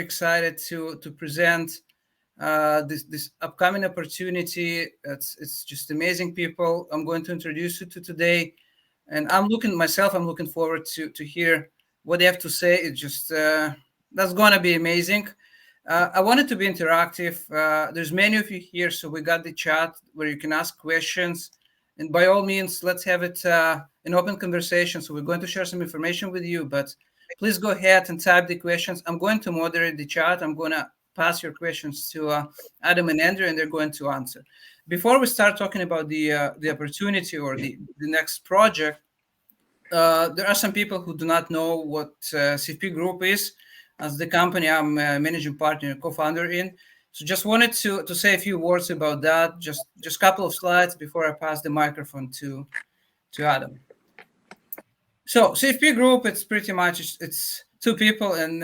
excited to present this upcoming opportunity. It's just amazing people I'm going to introduce you to today, and I'm looking forward to hear what they have to say. It's just that's going to be amazing. I want it to be interactive. There's many of you here, so we got the chat where you can ask questions, and by all means, let's have it an open conversation. So we're going to share some information with you, but please go ahead and type the questions. I'm going to moderate the chat. I'm going to pass your questions to Adam and Andrew, and they're going to answer. Before we start talking about the opportunity or the next project, there are some people who do not know what CFP Group is, as the company I'm a managing partner and co-founder in. So just wanted to say a few words about that. Just a couple of slides before I pass the microphone to Adam. So CFP Group, it's pretty much it's two people, and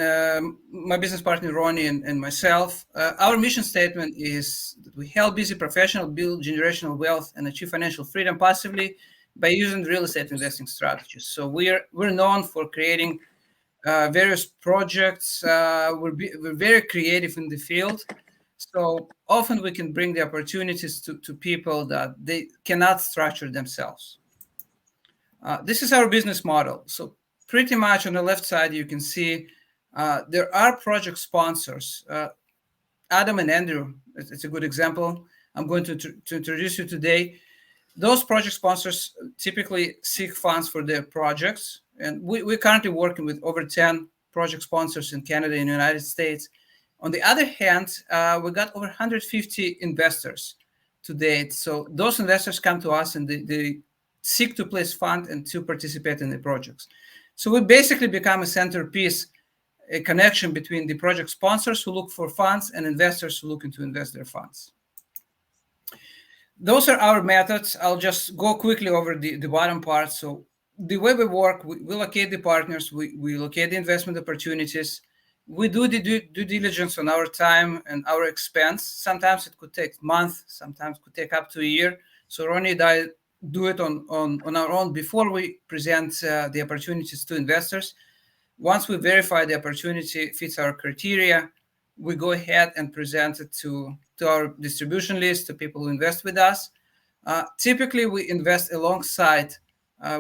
my business partner Ronnie and myself. Our mission statement is that we help busy professionals build generational wealth and achieve financial freedom passively by using real estate investing strategies. So we're known for creating various projects. We're very creative in the field. So often we can bring the opportunities to people that they cannot structure themselves. This is our business model. So pretty much on the left side, you can see there are project sponsors. Adam and Andrew, it's a good example. I'm going to introduce you today. Those project sponsors typically seek funds for their projects. And we're currently working with over 10 project sponsors in Canada and the United States. On the other hand, we got over 150 investors to date. So those investors come to us and they seek to place fund and to participate in the projects. So we basically become a centerpiece, a connection between the project sponsors who look for funds and investors who looking to invest their funds. Those are our methods. I'll just go quickly over the bottom part. So the way we work, we locate the partners, we locate the investment opportunities, we do the due diligence on our time and our expense. Sometimes it could take months, sometimes it could take up to a year. So Ronnie and I do it on our own before we present the opportunities to investors. Once we verify the opportunity fits our criteria, we go ahead and present it to our distribution list, to people who invest with us. Typically, we invest alongside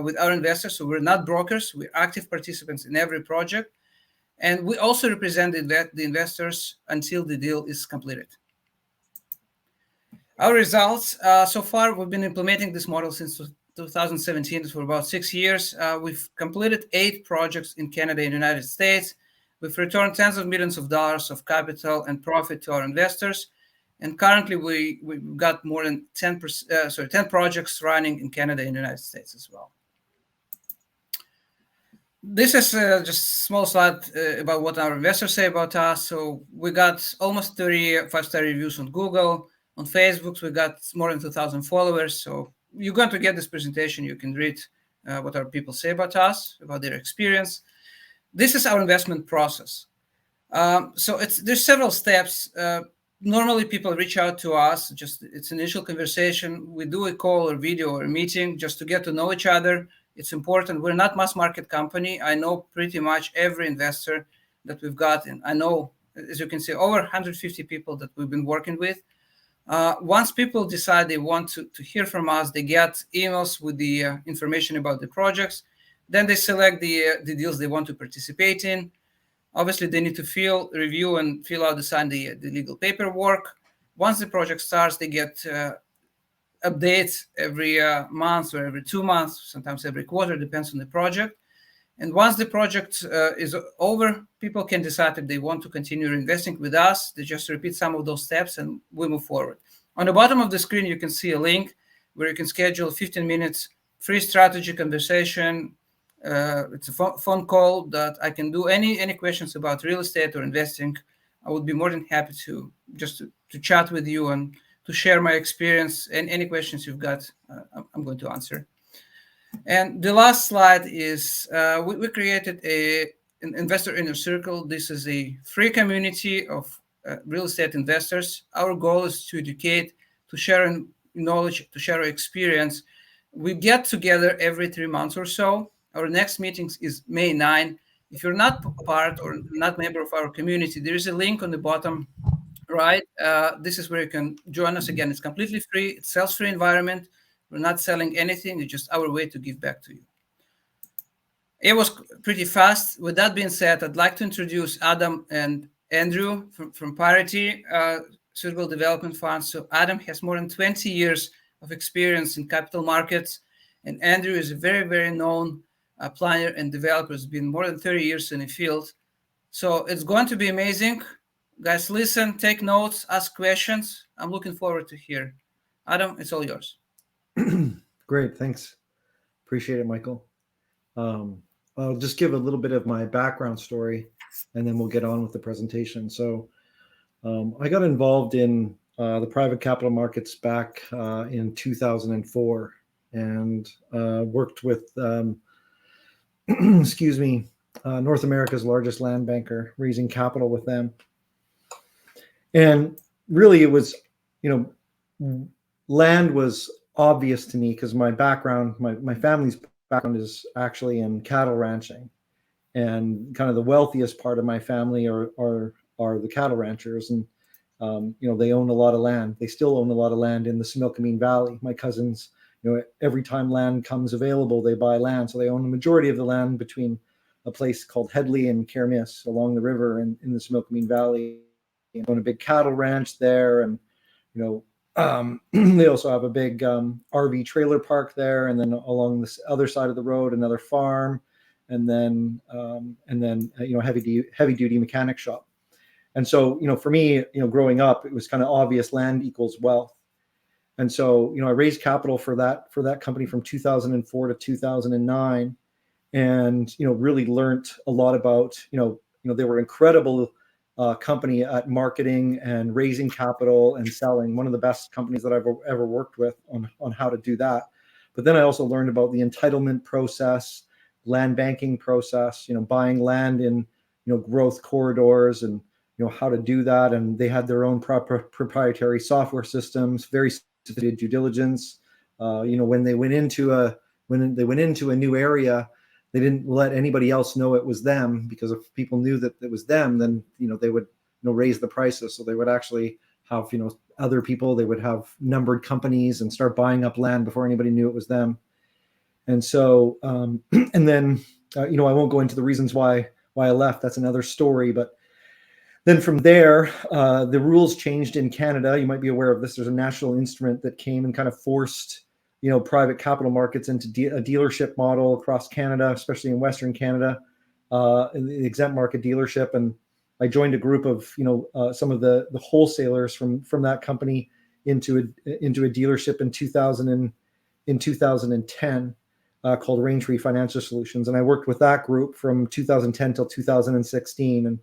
with our investors, so we're not brokers, we're active participants in every project. And we also represent the investors until the deal is completed. Our results, so far, we've been implementing this model since 2017 for about 6 years. We've completed 8 projects in Canada and the United States. We've returned tens of millions of dollars of capital and profit to our investors. And currently, we've got more than 10 projects running in Canada and the United States as well. This is just a small slide about what our investors say about us. So we got almost 30 5-star reviews on Google. On Facebook, we got more than 2,000 followers. So you're going to get this presentation. You can read what our people say about us, about their experience. This is our investment process. So there's several steps. Normally, people reach out to us. It's initial conversation. We do a call or video or a meeting just to get to know each other. It's important. We're not mass market company. I know pretty much every investor that we've got, and I know, as you can see, over 150 people that we've been working with. Once people decide they want to hear from us, they get emails with the information about the projects. Then they select the deals they want to participate in. Obviously, they need to review and fill out, sign the legal paperwork. Once the project starts, they get updates every month or every 2 months, sometimes every quarter, depends on the project. And once the project is over, people can decide if they want to continue investing with us. They just repeat some of those steps and we move forward. On the bottom of the screen, you can see a link where you can schedule 15 minutes free strategy conversation. It's a phone call that I can do any questions about real estate or investing. I would be more than happy to chat with you and to share my experience, and any questions you've got, I'm going to answer. And the last slide is we created an investor inner circle. This is a free community of real estate investors. Our goal is to educate, to share knowledge, to share experience. We get together every 3 months or so. Our next meeting is May 9. If you're not part or not member of our community, there is a link on the bottom right. This is where you can join us. Again, it's completely free. It's sales-free environment. We're not selling anything. It's just our way to give back to you. It was pretty fast. With that being said, I'd like to introduce Adam and Andrew from Parity Suitable Development Fund. So Adam has more than 20 years of experience in capital markets, and Andrew is a very, very known planner and developer. Has been more than 30 years in the field. So it's going to be amazing. Guys, listen, take notes, ask questions. I'm looking forward to hear. Adam, it's all yours. Great, thanks. Appreciate it, Michael. I'll just give a little bit of my background story, and then we'll get on with the presentation. So I got involved in the private capital markets back in 2004 and worked with, excuse me, North America's largest land banker, raising capital with them. And really it was, land was obvious to me because my background, my family's background is actually in cattle ranching, and kind of the wealthiest part of my family are the cattle ranchers, and they own a lot of land. They still own a lot of land in the Similkameen Valley. My cousins, every time land comes available, they buy land, so they own the majority of the land between a place called Headley and Kermis along the river in the Similkameen Valley. They own a big cattle ranch there, and they also have a big RV trailer park there, and then along this other side of the road, another farm, and then heavy duty mechanic shop. And so, for me, growing up, it was kind of obvious land equals wealth. And so, I raised capital for that company from 2004 to 2009, and really learned a lot about they were incredible company at marketing and raising capital and selling. One of the best companies that I've ever worked with on how to do that. But then I also learned about the entitlement process, land banking process, buying land in growth corridors, and how to do that. And they had their own proprietary software systems, very sophisticated due diligence. When they went into a new area, they didn't let anybody else know it was them, because if people knew that it was them, then they would raise the prices. So they would actually have other people. They would have numbered companies and start buying up land before anybody knew it was them. And so and then I won't go into the reasons why I left. That's another story. But then from there, the rules changed in Canada. You might be aware of this. There's a national instrument that came and kind of forced private capital markets into a dealership model across Canada, especially in Western Canada, in the exempt market dealership. And I joined a group of some of the wholesalers from that company into a dealership in 2010 called Raintree Financial Solutions, and I worked with that group from 2010 till 2016.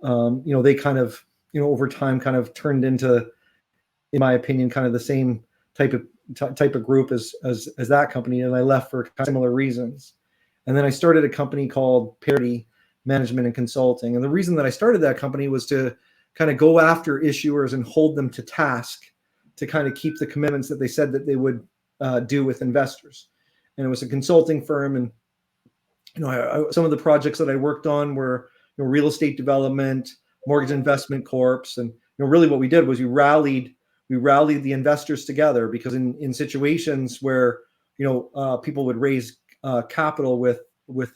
And they kind of over time kind of turned into, in my opinion, kind of the same type of group as that company, and I left for similar reasons. And then I started a company called Parity Management and Consulting. And the reason that I started that company was to kind of go after issuers and hold them to task to kind of keep the commitments that they said that they would do with investors. And it was a consulting firm, and some of the projects that I worked on were real estate development, mortgage investment corps, and really what we did was we rallied the investors together, because in situations where people would raise capital with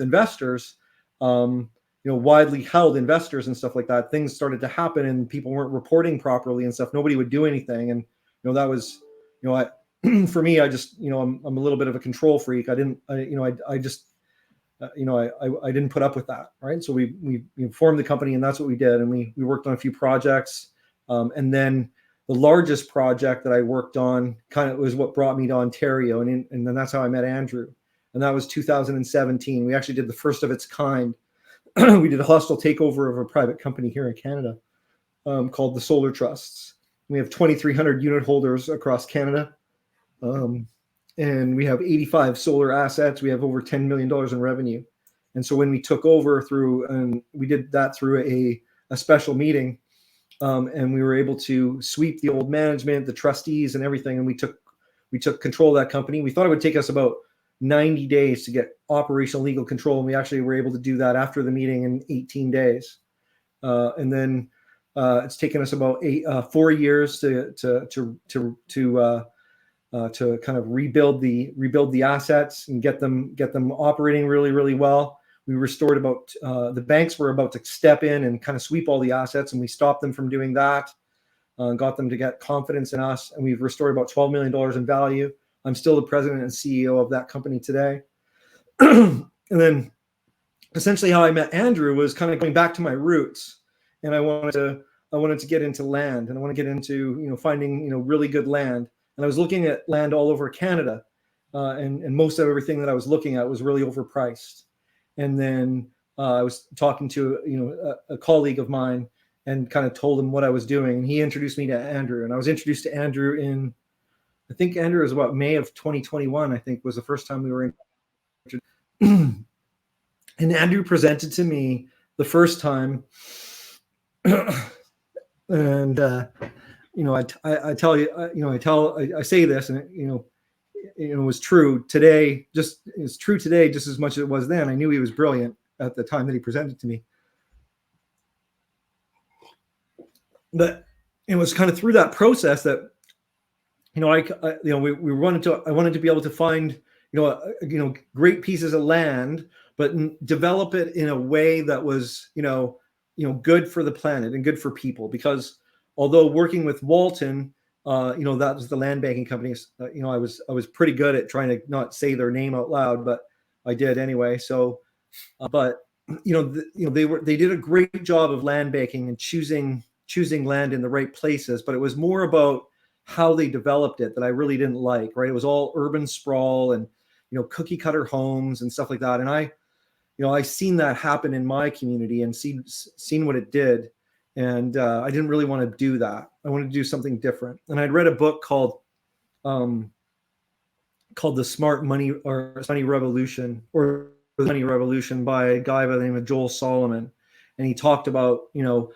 investors, widely held investors and stuff like that, things started to happen and people weren't reporting properly and stuff. Nobody would do anything, and that was for me, I just I'm a little bit of a control freak. I didn't put up with that, right? So we formed the company, and that's what we did, and we worked on a few projects, and then the largest project that I worked on kind of was what brought me to Ontario, and then that's how I met Andrew, and that was 2017. We actually did the first of its kind. We did a hostile takeover of a private company here in Canada called the Solar Trusts. We have 2,300 unit holders across Canada, and we have 85 solar assets. We have over $10 million in revenue. And so when we took over we did that through a special meeting, and we were able to sweep the old management, the trustees, and everything. And we took control of that company. We thought it would take us about 90 days to get operational legal control, and we actually were able to do that after the meeting in 18 days. And then it's taken us about 4 years to kind of rebuild the assets and get them operating really, really well. We restored about the banks were about to step in and kind of sweep all the assets, and we stopped them from doing that. Got them to get confidence in us, and we've restored about $12 million in value. I'm still the president and CEO of that company today. And then essentially how I met Andrew was kind of going back to my roots, and I wanted to get into land, and I want to get into finding really good land. And I was looking at land all over Canada, and most of everything that I was looking at was really overpriced. And then I was talking to a colleague of mine and kind of told him what I was doing, and he introduced me to Andrew. And I was introduced to Andrew in, I think Andrew was about May of 2021. I think was the first time we were in. And Andrew presented to me the first time, and I tell you, I say this, and it was true today. It's true today just as much as it was then. I knew he was brilliant at the time that he presented to me, but it was kind of through that process that I wanted to be able to find great pieces of land, but develop it in a way that was good for the planet and good for people. Because although working with Walton, that was the land banking company, I was pretty good at trying to not say their name out loud, but I did anyway. So, but they did a great job of land banking and choosing land in the right places. But it was more about how they developed it that I really didn't like. Right, it was all urban sprawl and cookie cutter homes and stuff like that. And I seen that happen in my community and seen what it did. And I didn't really want to do that. I wanted to do something different. And I'd read a book called The Smart Money or Money Revolution, or The Money Revolution, by a guy by the name of Joel Solomon. And he talked about,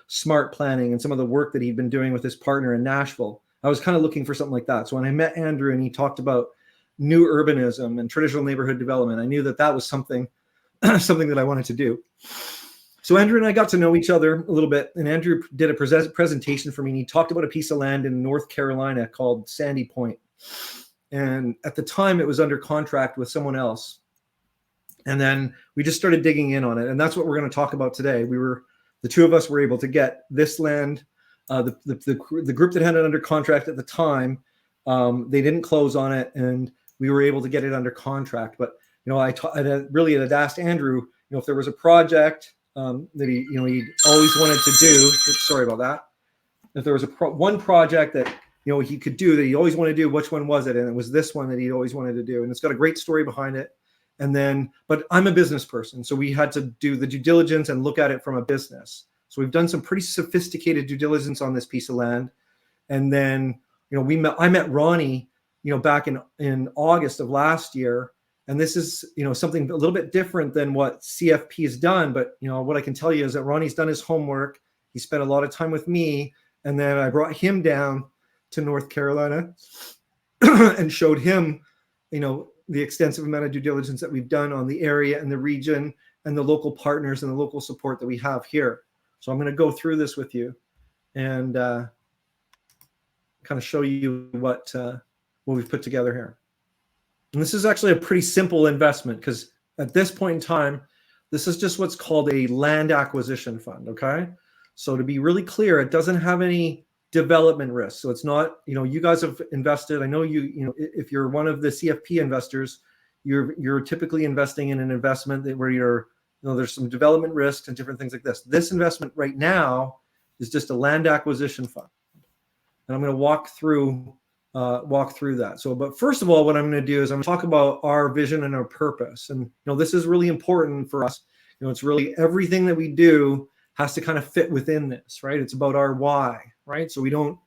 smart planning and some of the work that he'd been doing with his partner in Nashville. I was kind of looking for something like that. So when I met Andrew and he talked about new urbanism and traditional neighborhood development, I knew that was something that I wanted to do. So Andrew and I got to know each other a little bit, and Andrew did a presentation for me, and he talked about a piece of land in North Carolina called Sandy Point. And at the time, it was under contract with someone else. And then we just started digging in on it, and that's what we're going to talk about today. The two of us were able to get this land. The group that had it under contract at the time, they didn't close on it, and we were able to get it under contract. But I really had asked Andrew, if there was a project that he'd always wanted to do. Sorry about that. If there was one project that he could do that he always wanted to do, which one was it? And it was this one that he'd always wanted to do. And it's got a great story behind it. And then, but I'm a business person, so we had to do the due diligence and look at it from a business. So we've done some pretty sophisticated due diligence on this piece of land. And then, I met Ronnie, back in August of last year. And this is, something a little bit different than what CFP has done. But, what I can tell you is that Ronnie's done his homework. He spent a lot of time with me. And then I brought him down to North Carolina and showed him, the extensive amount of due diligence that we've done on the area and the region and the local partners and the local support that we have here. So I'm going to go through this with you and kind of show you what we've put together here. And this is actually a pretty simple investment, because at this point in time, this is just what's called a land acquisition fund, okay? So to be really clear, it doesn't have any development risk. So it's not, you guys have invested. I know if you're one of the CFP investors, you're typically investing in an investment where there's some development risks and different things like this. This investment right now is just a land acquisition fund. And I'm going to walk through that. So, but first of all, what I'm going to do is I'm going to talk about our vision and our purpose. And, this is really important for us. It's really everything that we do has to kind of fit within this, right? It's about our why, right? So we don't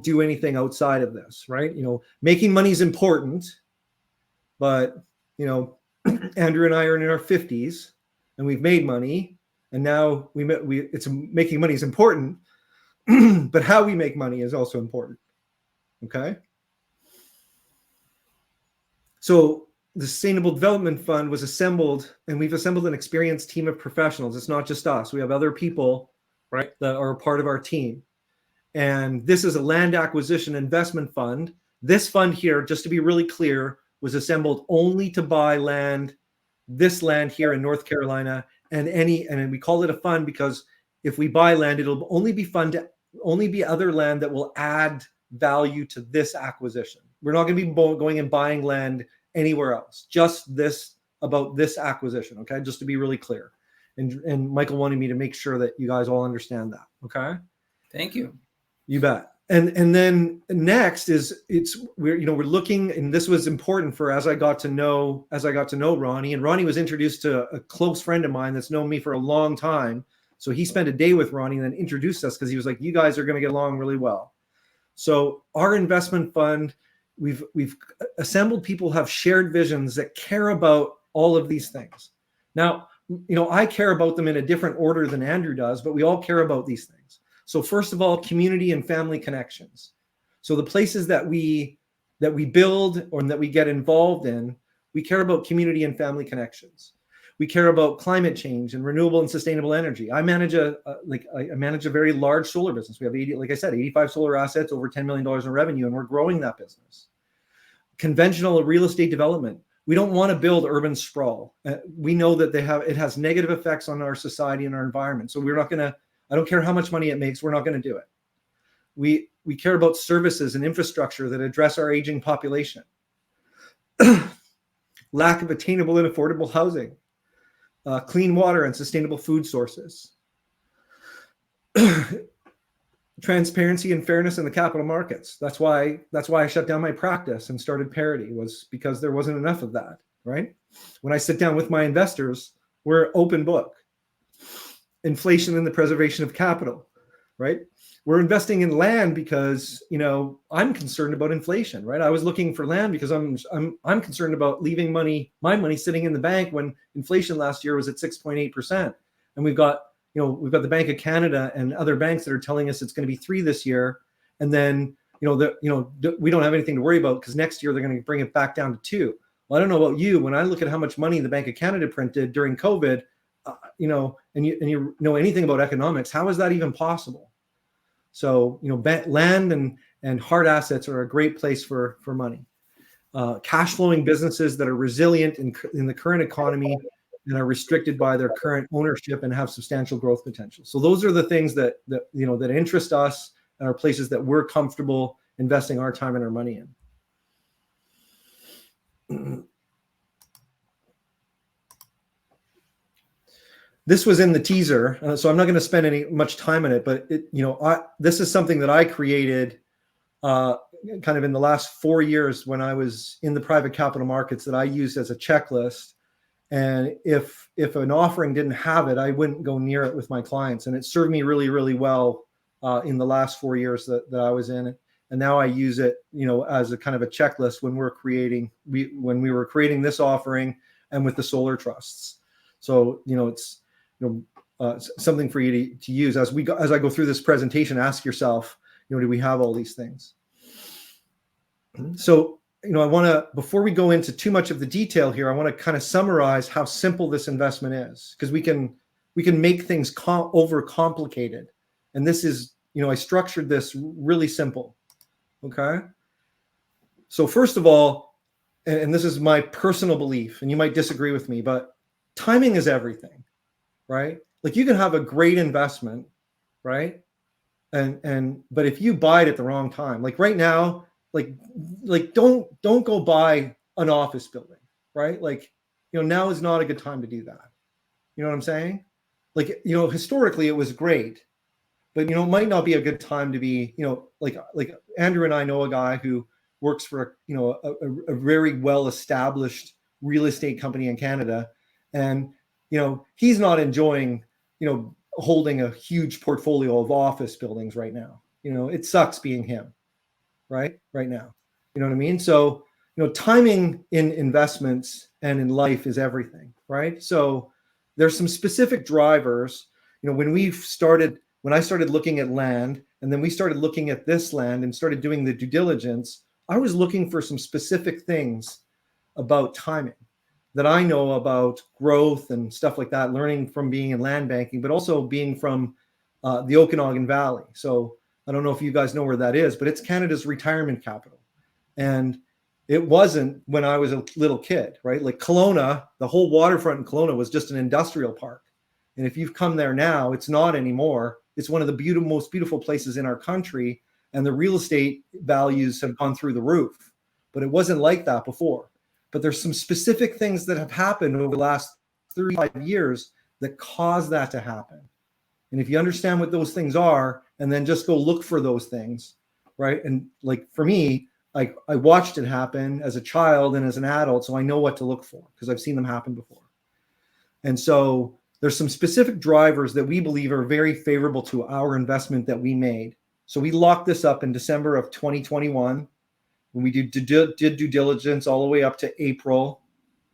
do anything outside of this, right? Making money is important, but, Andrew and I are in our 50s and we've made money, and now it's making money is important, but how we make money is also important. Okay. So the Sustainable Development Fund was assembled, and we've assembled an experienced team of professionals. It's not just us. We have other people, right, that are a part of our team. And this is a land acquisition investment fund. This fund here, just to be really clear, was assembled only to buy land, this land here in North Carolina, and we call it a fund because if we buy land, it'll only be other land that will add value to this acquisition. We're not going to be going and buying land anywhere else. Just this about this acquisition, okay? Just to be really clear. And Michael wanted me to make sure that you guys all understand that, okay? Thank you. You bet. And then next is we're looking, and this was important for as I got to know Ronnie, and Ronnie was introduced to a close friend of mine that's known me for a long time. So he spent a day with Ronnie and then introduced us because he was like, you guys are going to get along really well. So our investment fund, we've assembled people who have shared visions that care about all of these things. Now, I care about them in a different order than Andrew does, but we all care about these things. So first of all, community and family connections. So the places that we build or that we get involved in, we care about community and family connections. We care about climate change and renewable and sustainable energy. I manage a very large solar business. We have 85 solar assets, over $10 million in revenue, and we're growing that business. Conventional real estate development. We don't want to build urban sprawl. We know that it has negative effects on our society and our environment. So we're not going to. I don't care how much money it makes. We're not going to do it. We care about services and infrastructure that address our aging population. Lack of attainable and affordable housing, clean water and sustainable food sources, transparency and fairness in the capital markets. That's why I shut down my practice and started Parity, was because there wasn't enough of that, right? When I sit down with my investors, we're open book. Inflation and the preservation of capital, right? We're investing in land because, I'm concerned about inflation, right? I was looking for land because I'm concerned about leaving my money sitting in the bank when inflation last year was at 6.8%. And we've got the Bank of Canada and other banks that are telling us it's going to be 3% this year. And then, we don't have anything to worry about because next year they're going to bring it back down to 2%. Well, I don't know about you. When I look at how much money the Bank of Canada printed during COVID, and you know anything about economics, how is that even possible? So, land and hard assets are a great place for money. Cash flowing businesses that are resilient in the current economy and are restricted by their current ownership and have substantial growth potential. So those are the things that interest us and are places that we're comfortable investing our time and our money in. This was in the teaser, so I'm not going to spend much time on it. But this is something that I created, kind of in the last 4 years when I was in the private capital markets, that I used as a checklist. And if an offering didn't have it, I wouldn't go near it with my clients. And it served me really, really well in the last 4 years that I was in it. And now I use it, as a kind of a checklist when we were creating this offering and with the solar trusts. So it's something for you to use as I go through this presentation. Ask yourself, do we have all these things? So, I want to, before we go into too much of the detail here, I want to kind of summarize how simple this investment is, because we can make things overcomplicated. And this is, I structured this really simple. Okay. So first of all, and this is my personal belief, and you might disagree with me, but timing is everything. Right? Like, you can have a great investment, right? But if you buy it at the wrong time, like right now, like don't go buy an office building, right? Like, now is not a good time to do that. You know what I'm saying? Like, historically it was great, but it might not be a good time to be, like Andrew and I know a guy who works for a very well established real estate company in Canada, and he's not enjoying, holding a huge portfolio of office buildings right now. It sucks being him, right now. You know what I mean? So, timing in investments and in life is everything, right? So there's some specific drivers. When I started looking at land, and then we started looking at this land and started doing the due diligence, I was looking for some specific things about timing, that I know about growth and stuff like that, learning from being in land banking, but also being from the Okanagan Valley. So I don't know if you guys know where that is, but it's Canada's retirement capital. And it wasn't when I was a little kid, right? Like Kelowna, the whole waterfront in Kelowna was just an industrial park. And if you've come there now, it's not anymore. It's one of the most beautiful places in our country. And the real estate values have gone through the roof. But it wasn't like that before. But there's some specific things that have happened over the last 35 years that cause that to happen. And if you understand what those things are, and then just go look for those things, right? And like for me, I watched it happen as a child and as an adult, so I know what to look for because I've seen them happen before. And so there's some specific drivers that we believe are very favorable to our investment that we made. So we locked this up in December of 2021. When we did due diligence all the way up to April,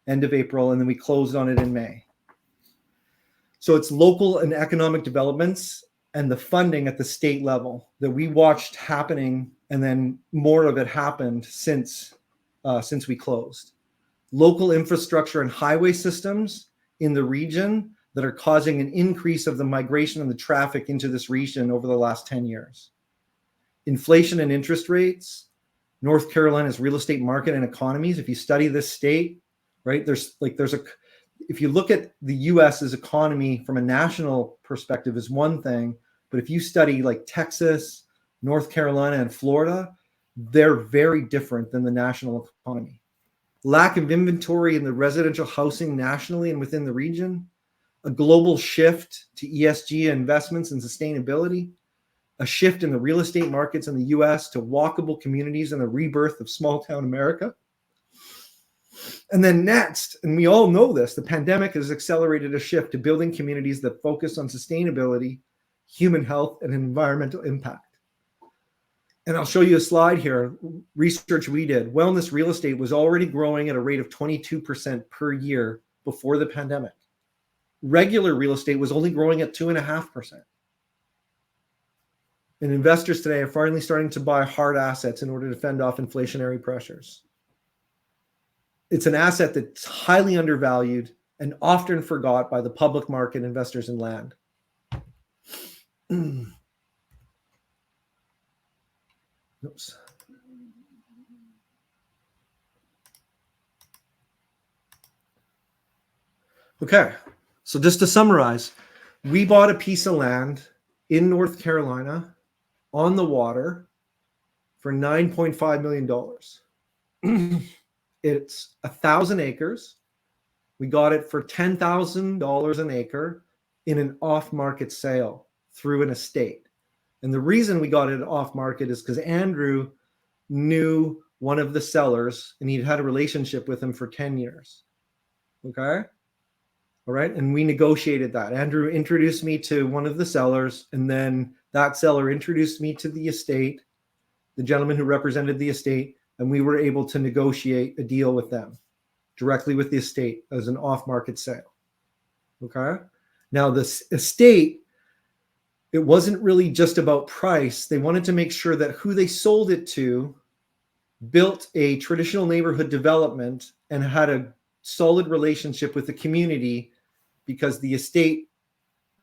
end of April, and then we closed on it in May. So it's local and economic developments and the funding at the state level that we watched happening, and then more of it happened since we closed. Local infrastructure and highway systems in the region that are causing an increase of the migration and the traffic into this region over the last 10 years. Inflation and interest rates, North Carolina's real estate market and economies. If you study this state, right, if you look at the US's economy from a national perspective is one thing, but if you study like Texas, North Carolina, and Florida, they're very different than the national economy. Lack of inventory in the residential housing nationally and within the region, a global shift to ESG investments and sustainability, a shift in the real estate markets in the US to walkable communities and the rebirth of small town America. And then next, and we all know this, the pandemic has accelerated a shift to building communities that focus on sustainability, human health, and environmental impact. And I'll show you a slide here. Research we did. Wellness real estate was already growing at a rate of 22% per year before the pandemic. Regular real estate was only growing at 2.5%. And investors today are finally starting to buy hard assets in order to fend off inflationary pressures. It's an asset that's highly undervalued and often forgot by the public market investors in land. Oops. Okay, so just to summarize, we bought a piece of land in North Carolina on the water for $9.5 million. It's 1,000 acres. We got it for $10,000 an acre in an off-market sale through an estate. And the reason we got it off-market is because Andrew knew one of the sellers and he'd had a relationship with him for 10 years. Okay? All right. And we negotiated that. Andrew introduced me to one of the sellers, and then that seller introduced me to the estate, the gentleman who represented the estate, and we were able to negotiate a deal with them directly with the estate as an off-market sale. Okay. Now, this estate, it wasn't really just about price. They wanted to make sure that who they sold it to built a traditional neighborhood development and had a solid relationship with the community, because the estate,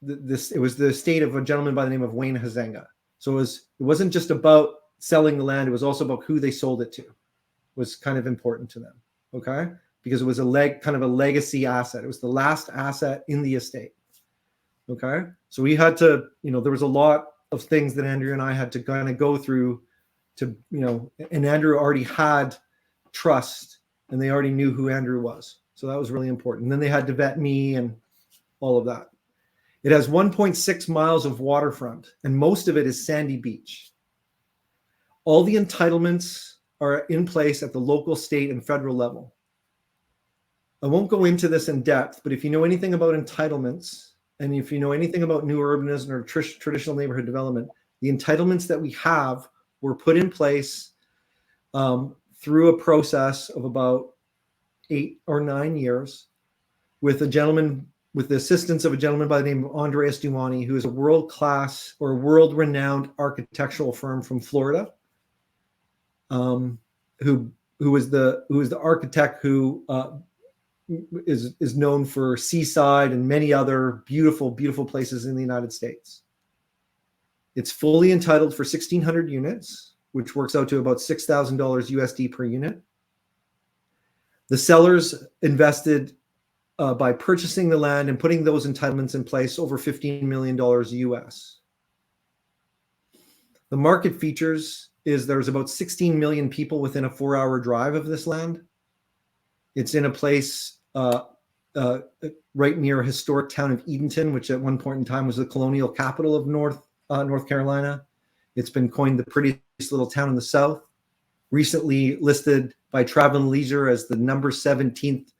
it was the estate of a gentleman by the name of Wayne Hazenga. So it wasn't just about selling the land. It was also about who they sold it to. It was kind of important to them. Okay. Because it was kind of a legacy asset. It was the last asset in the estate. Okay. So we had to, there was a lot of things that Andrew and I had to kind of go through to, and Andrew already had trust and they already knew who Andrew was. So that was really important. And then they had to vet me and all of that. It has 1.6 miles of waterfront and most of it is sandy beach. All the entitlements are in place at the local, state, and federal level. I won't go into this in depth, but if you know anything about entitlements, and if you know anything about new urbanism or traditional neighborhood development, the entitlements that we have were put in place through a process of about 8 or 9 years with the assistance of a gentleman by the name of Andreas Dumani, who is a world-class or world-renowned architectural firm from Florida, who who was the architect who is known for Seaside and many other beautiful, beautiful places in the United States. It's fully entitled for 1,600 units, which works out to about $6,000 USD per unit. The sellers invested by purchasing the land and putting those entitlements in place over $15 million US. The market features is there's about 16 million people within a 4-hour drive of this land. It's in a place right near a historic town of Edenton, which at one point in time was the colonial capital of North Carolina. It's been coined the prettiest little town in the South. Recently listed by Travel and Leisure as the number 17th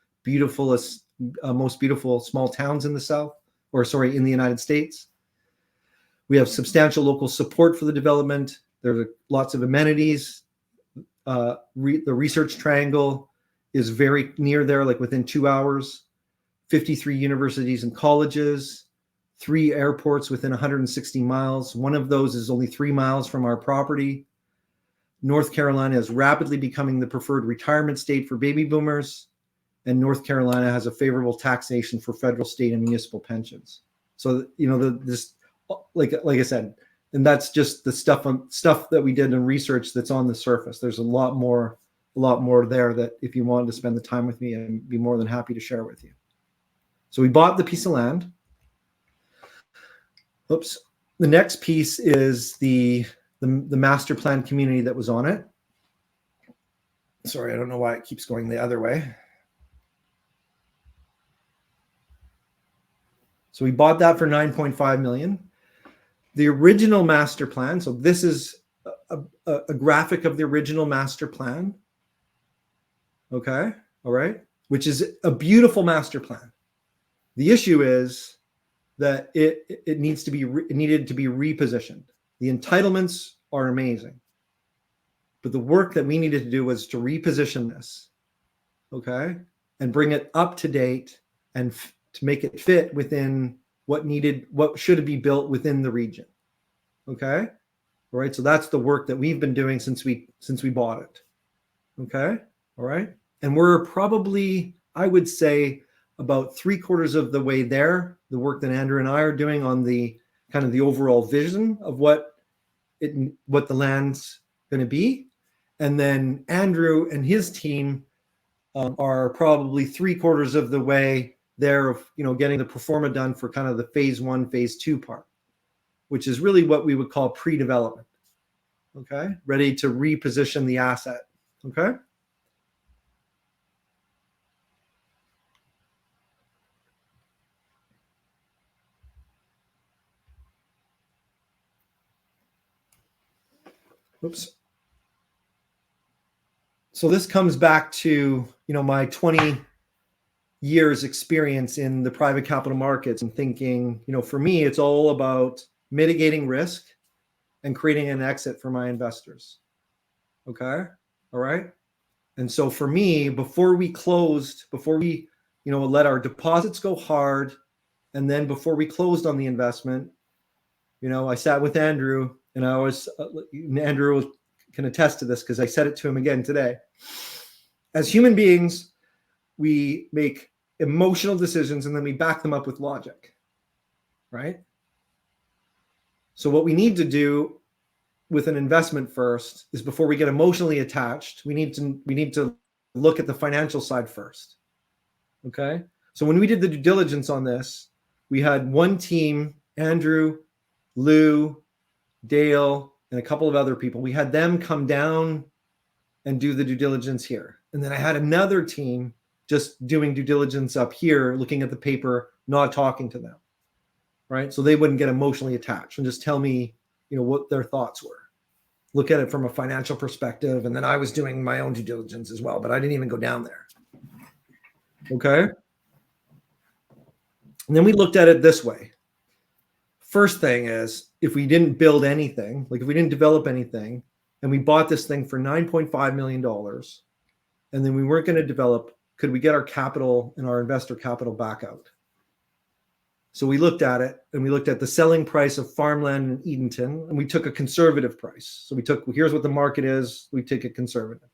most beautiful small towns in the South, in the United States. We have substantial local support for the development. There are lots of amenities. The Research Triangle is very near there, like within 2 hours. 53 universities and colleges, 3 airports within 160 miles. One of those is only 3 miles from our property. North Carolina is rapidly becoming the preferred retirement state for baby boomers, and North Carolina has a favorable taxation for federal, state, and municipal pensions. So, like I said, and that's just the stuff that we did in research that's on the surface. There's a lot more there that if you wanted to spend the time with me, I'd be more than happy to share with you. So we bought the piece of land. Oops. The next piece is the master plan community that was on it. Sorry, I don't know why it keeps going the other way. So we bought that for $9.5 million. The original master plan, so this is a graphic of the original master plan. Okay, all right, which is a beautiful master plan. The issue is that it needed to be repositioned. The entitlements are amazing, but the work that we needed to do was to reposition this, okay, and bring it up to date and to make it fit within what should be built within the region. Okay, all right. So that's the work that we've been doing since we bought it. Okay, all right, and we're probably, I would say, about 3/4 of the way there. The work that Andrew and I are doing on the kind of the overall vision of what the land's going to be, and then Andrew and his team are probably 3/4 of the way there of getting the pro forma done for kind of the phase 1, phase 2 part, which is really what we would call pre-development. Okay, ready to reposition the asset. Okay. Oops. So this comes back to my 20 years experience in the private capital markets and thinking, for me, it's all about mitigating risk and creating an exit for my investors. Okay. All right. And so for me, before we let our deposits go hard, and then before we closed on the investment, I sat with Andrew, and Andrew can attest to this because I said it to him again today. As human beings, we make emotional decisions and then we back them up with logic, right? So what we need to do with an investment first is, before we get emotionally attached, we need to look at the financial side first. Okay? So when we did the due diligence on this, we had one team, Andrew, Lou, Dale, and a couple of other people. We had them come down and do the due diligence here. And then I had another team just doing due diligence up here, looking at the paper, not talking to them, right? So they wouldn't get emotionally attached and just tell me, what their thoughts were. Look at it from a financial perspective. And then I was doing my own due diligence as well, but I didn't even go down there. Okay. And then we looked at it this way. First thing is, if we didn't build anything, like if we didn't develop anything, and we bought this thing for $9.5 million, and then we weren't going to develop, could we get our capital and our investor capital back out? So we looked at it, and we looked at the selling price of farmland in Edenton, and we took a conservative price. So here's what the market is, we take a conservative.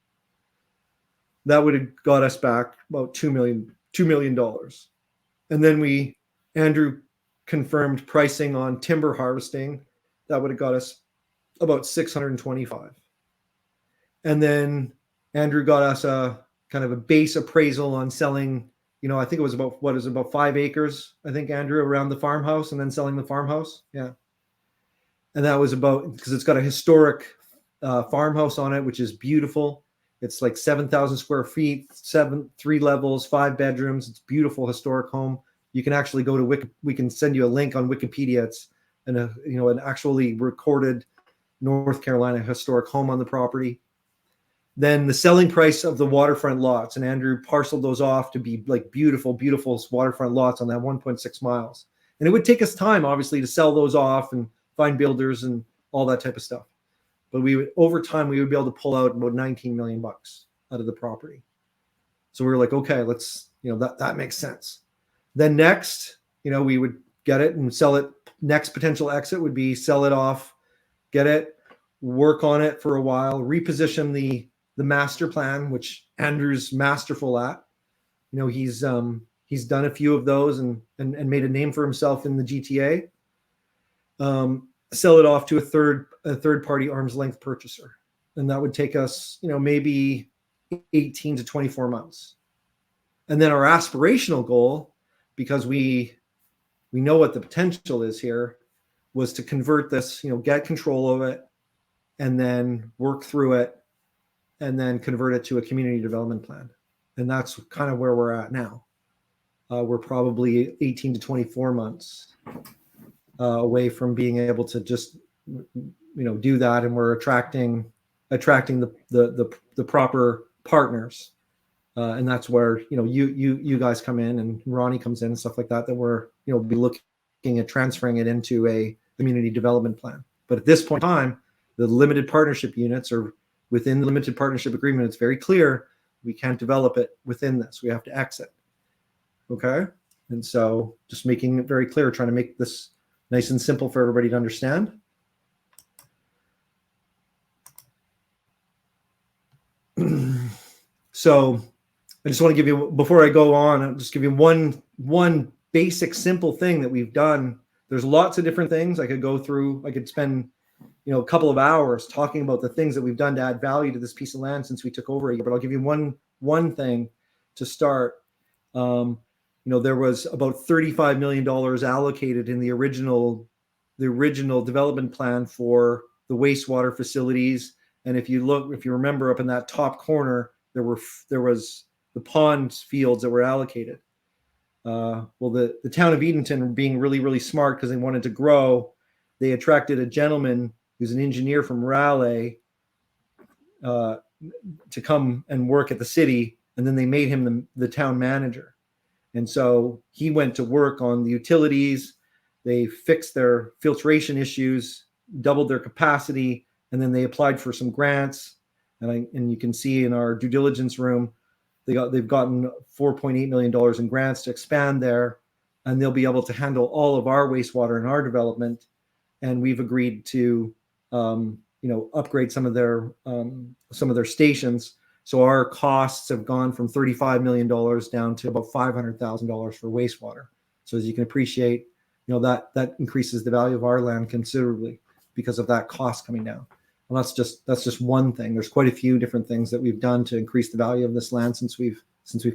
That would have got us back about $2 million. And then Andrew confirmed pricing on timber harvesting. That would have got us about 625. And then Andrew got us a kind of a base appraisal on selling, I think it was about 5 acres, I think, Andrew, around the farmhouse, and then selling the farmhouse. Yeah. And that was about, because it's got a historic farmhouse on it, which is beautiful. It's like 7,000 square feet, 3 levels, 5 bedrooms. It's a beautiful historic home. You can actually go to we can send you a link on Wikipedia. It's an actually recorded North Carolina historic home on the property. Then the selling price of the waterfront lots, and Andrew parceled those off to be like beautiful, beautiful waterfront lots on that 1.6 miles. And it would take us time, obviously, to sell those off and find builders and all that type of stuff. But over time, we would be able to pull out about $19 million out of the property. So we were like, okay, let's, that makes sense. Then next, we would get it and sell it. Next potential exit would be sell it off, get it, work on it for a while, reposition the master plan, which Andrew's masterful at. He's done a few of those and made a name for himself in the GTA. Sell it off to a third party arm's length purchaser, and that would take us, maybe 18 to 24 months. And then our aspirational goal, because we know what the potential is here, was to convert this, get control of it, and then work through it, and then convert it to a community development plan. And that's kind of where we're at now. We're probably 18 to 24 months away from being able to just, do that, and we're attracting the proper partners. And that's where you guys come in, and Ronnie comes in and stuff like that. That we're be looking at transferring it into a community development plan. But at this point in time, the limited partnership units are within the limited partnership agreement. It's very clear we can't develop it within this. We have to exit. Okay, and so just making it very clear, trying to make this nice and simple for everybody to understand. So I just want to give you, before I go on, I'll just give you one basic simple thing that we've done. There's lots of different things I could go through. I could spend a couple of hours talking about the things that we've done to add value to this piece of land since we took over a year. But I'll give you one thing to start. There was about $35 million allocated in the original development plan for the wastewater facilities. And if you remember up in that top corner, there was the pond fields that were allocated. The town of Edenton, being really, really smart because they wanted to grow, they attracted a gentleman who's an engineer from Raleigh to come and work at the city, and then they made him the town manager. And so he went to work on the utilities. They fixed their filtration issues, doubled their capacity, and then they applied for some grants. And you can see in our due diligence room, they've gotten $4.8 million in grants to expand there, and they'll be able to handle all of our wastewater in our development. And we've agreed to, upgrade some of their stations. So our costs have gone from $35 million down to about $500,000 for wastewater. So as you can appreciate, that increases the value of our land considerably because of that cost coming down. And that's just one thing. There's quite a few different things that we've done to increase the value of this land since we've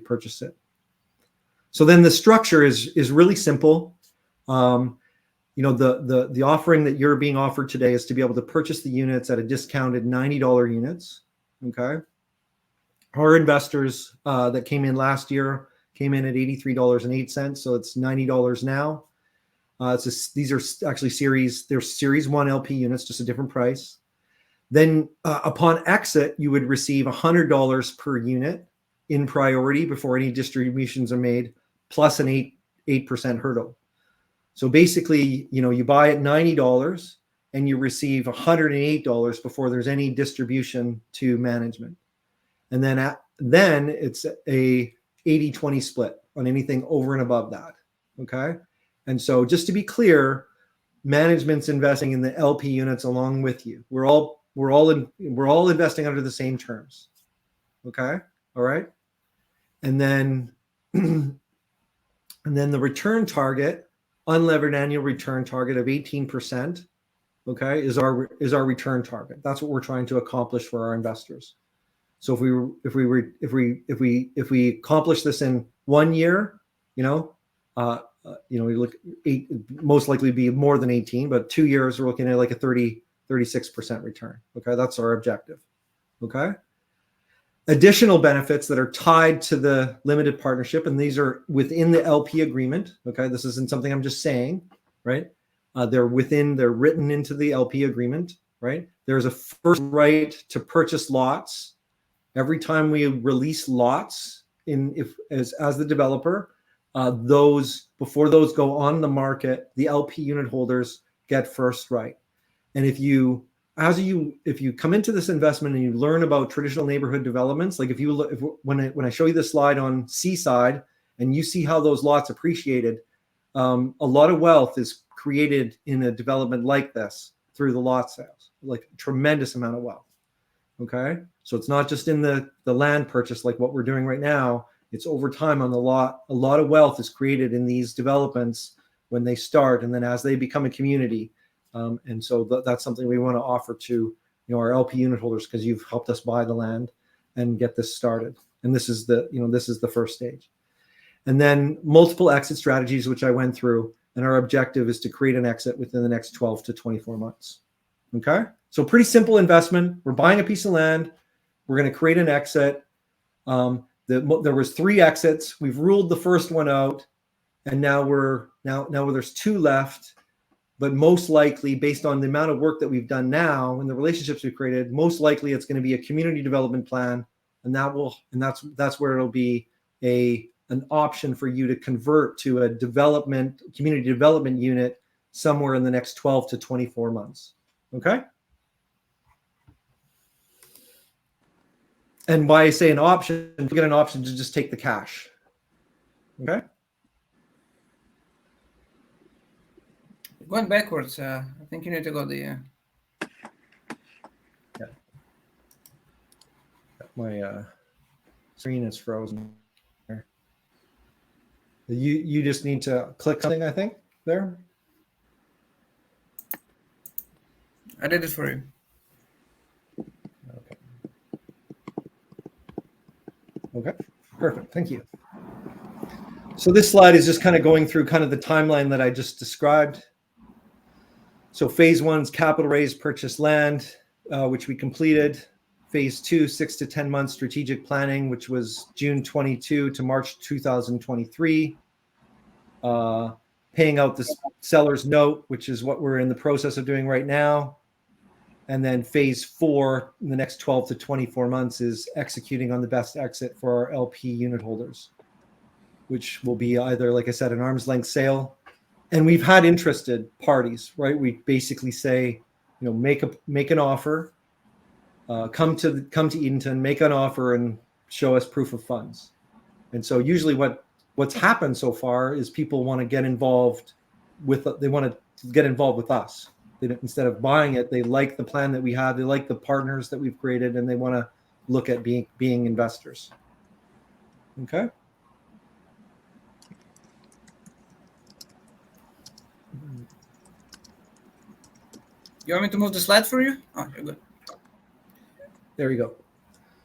purchased it. So then the structure is really simple. The offering that you're being offered today is to be able to purchase the units at a discounted $90 units. Okay. Our investors that came in last year came in at $83.08. So it's $90 now. These are actually series 1 LP units, just a different price. Then upon exit, you would receive $100 per unit in priority before any distributions are made, plus an 8% hurdle. So basically, you buy at $90 and you receive $108 before there's any distribution to management. And then it's a 80-20 split on anything over and above that. Okay. And so just to be clear, management's investing in the LP units along with you. We're all investing under the same terms. Okay. All right. And then the return target, unlevered annual return target of 18%, okay, is our return target. That's what we're trying to accomplish for our investors. So if we accomplish this in 1 year, we look most likely be more than 18, but 2 years we're looking at like a 36% return. Okay, that's our objective. Okay. Additional benefits that are tied to the limited partnership, and these are within the LP agreement. Okay, this isn't something I'm just saying, right? They're written into the LP agreement, right? There's a first right to purchase lots every time we release lots as the developer. Before those go on the market, the LP unit holders get first right. And if you come into this investment and you learn about traditional neighborhood developments, like when I show you the slide on Seaside and you see how those lots appreciated, a lot of wealth is created in a development like this through the lot sales, like a tremendous amount of wealth. Okay, so it's not just in the land purchase like what we're doing right now. It's over time on the lot. A lot of wealth is created in these developments when they start, and then as they become a community. And so that's something we want to offer to our LP unit holders, because you've helped us buy the land and get this started. And this is the first stage. And then multiple exit strategies, which I went through, and our objective is to create an exit within the next 12 to 24 months. Okay, so pretty simple investment. We're buying a piece of land. We're going to create an exit. There was 3 exits. We've ruled the first one out, and now there's 2 left. But most likely, based on the amount of work that we've done now and the relationships we've created, most likely it's going to be a community development plan, and that's where it'll be an option for you to convert to a community development unit somewhere in the next 12 to 24 months. Okay. And why I say an option, you get an option to just take the cash. Okay. Going backwards, I think you need to go Yeah. My screen is frozen. You just need to click something, I think, there. I did it for you. Okay, perfect. Thank you. So this slide is just kind of going through kind of the timeline that I just described. So phase 1's capital raise, purchase land, which we completed. Phase 2, 6 to 10 months strategic planning, which was June 22 to March 2023. Paying out the seller's note, which is what we're in the process of doing right now. And then phase 4, in the next 12 to 24 months, is executing on the best exit for our LP unit holders, which will be either, like I said, an arm's length sale. And we've had interested parties, right? We basically say, make an offer, come to Edenton, make an offer, and show us proof of funds. And so usually what's happened so far is people want to get involved with us. Instead of buying it, they like the plan that we have, they like the partners that we've created, and they want to look at being investors. Okay. You want me to move the slide for you? Oh, you're good. There we go.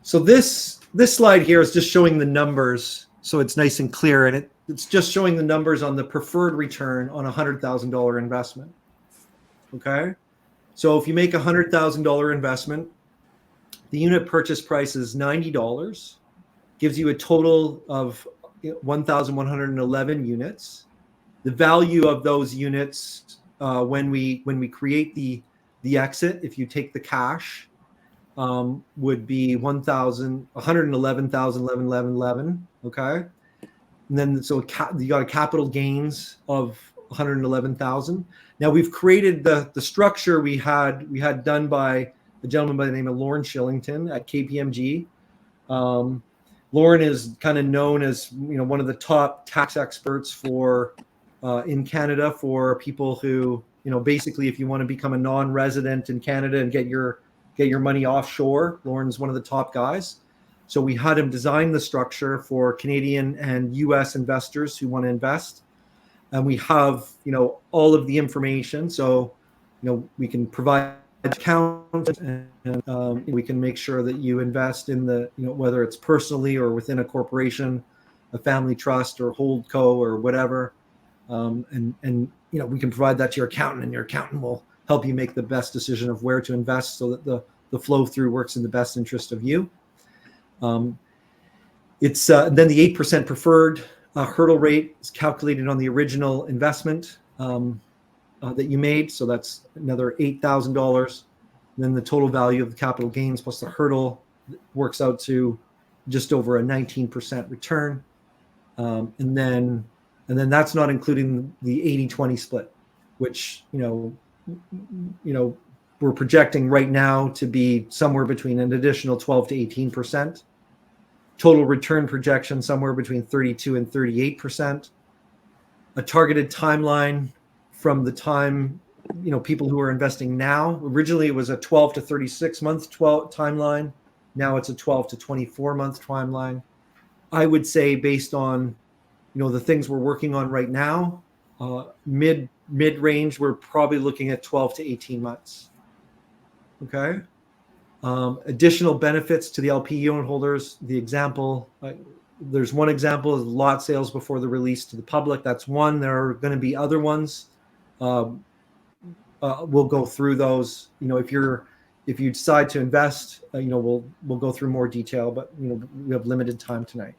So this slide here is just showing the numbers, so it's nice and clear, and it's just showing the numbers on the preferred return on a $100,000 investment. Okay, so if you make a $100,000 investment, the unit purchase price is $90, gives you a total of 1,111 units. The value of those units when we create the exit, if you take the cash, would be 111,1111. Okay, and then so you got a capital gains of 111,000. Now we've created the structure we had done by a gentleman by the name of Lauren Shillington at KPMG. Lauren is kind of known as one of the top tax experts in Canada for people who basically if you want to become a non-resident in Canada and get your money offshore, Lauren's one of the top guys. So we had him design the structure for Canadian and US investors who want to invest. And we have, all of the information. So, we can provide accounts, and we can make sure that you invest in the, whether it's personally or within a corporation, a family trust or holdco or whatever. And we can provide that to your accountant, and your accountant will help you make the best decision of where to invest so that the flow through works in the best interest of you. It's then the 8% preferred hurdle rate is calculated on the original investment that you made. So that's another $8,000. Then the total value of the capital gains plus the hurdle works out to just over a 19% return. And then that's not including the 80-20 split, which, we're projecting right now to be somewhere between an additional 12 to 18%. Total return projection somewhere between 32 and 38%. A targeted timeline from the time, people who are investing now. Originally, it was a 12 to 36 month timeline. Now it's a 12 to 24 month timeline. I would say, based on, the things we're working on right now, mid range, we're probably looking at 12 to 18 months. Okay. Additional benefits to the LP unit holders. The example, there's one example is lot sales before the release to the public. That's one. There are going to be other ones. We'll go through those. If you decide to invest, we'll go through more detail. But we have limited time tonight.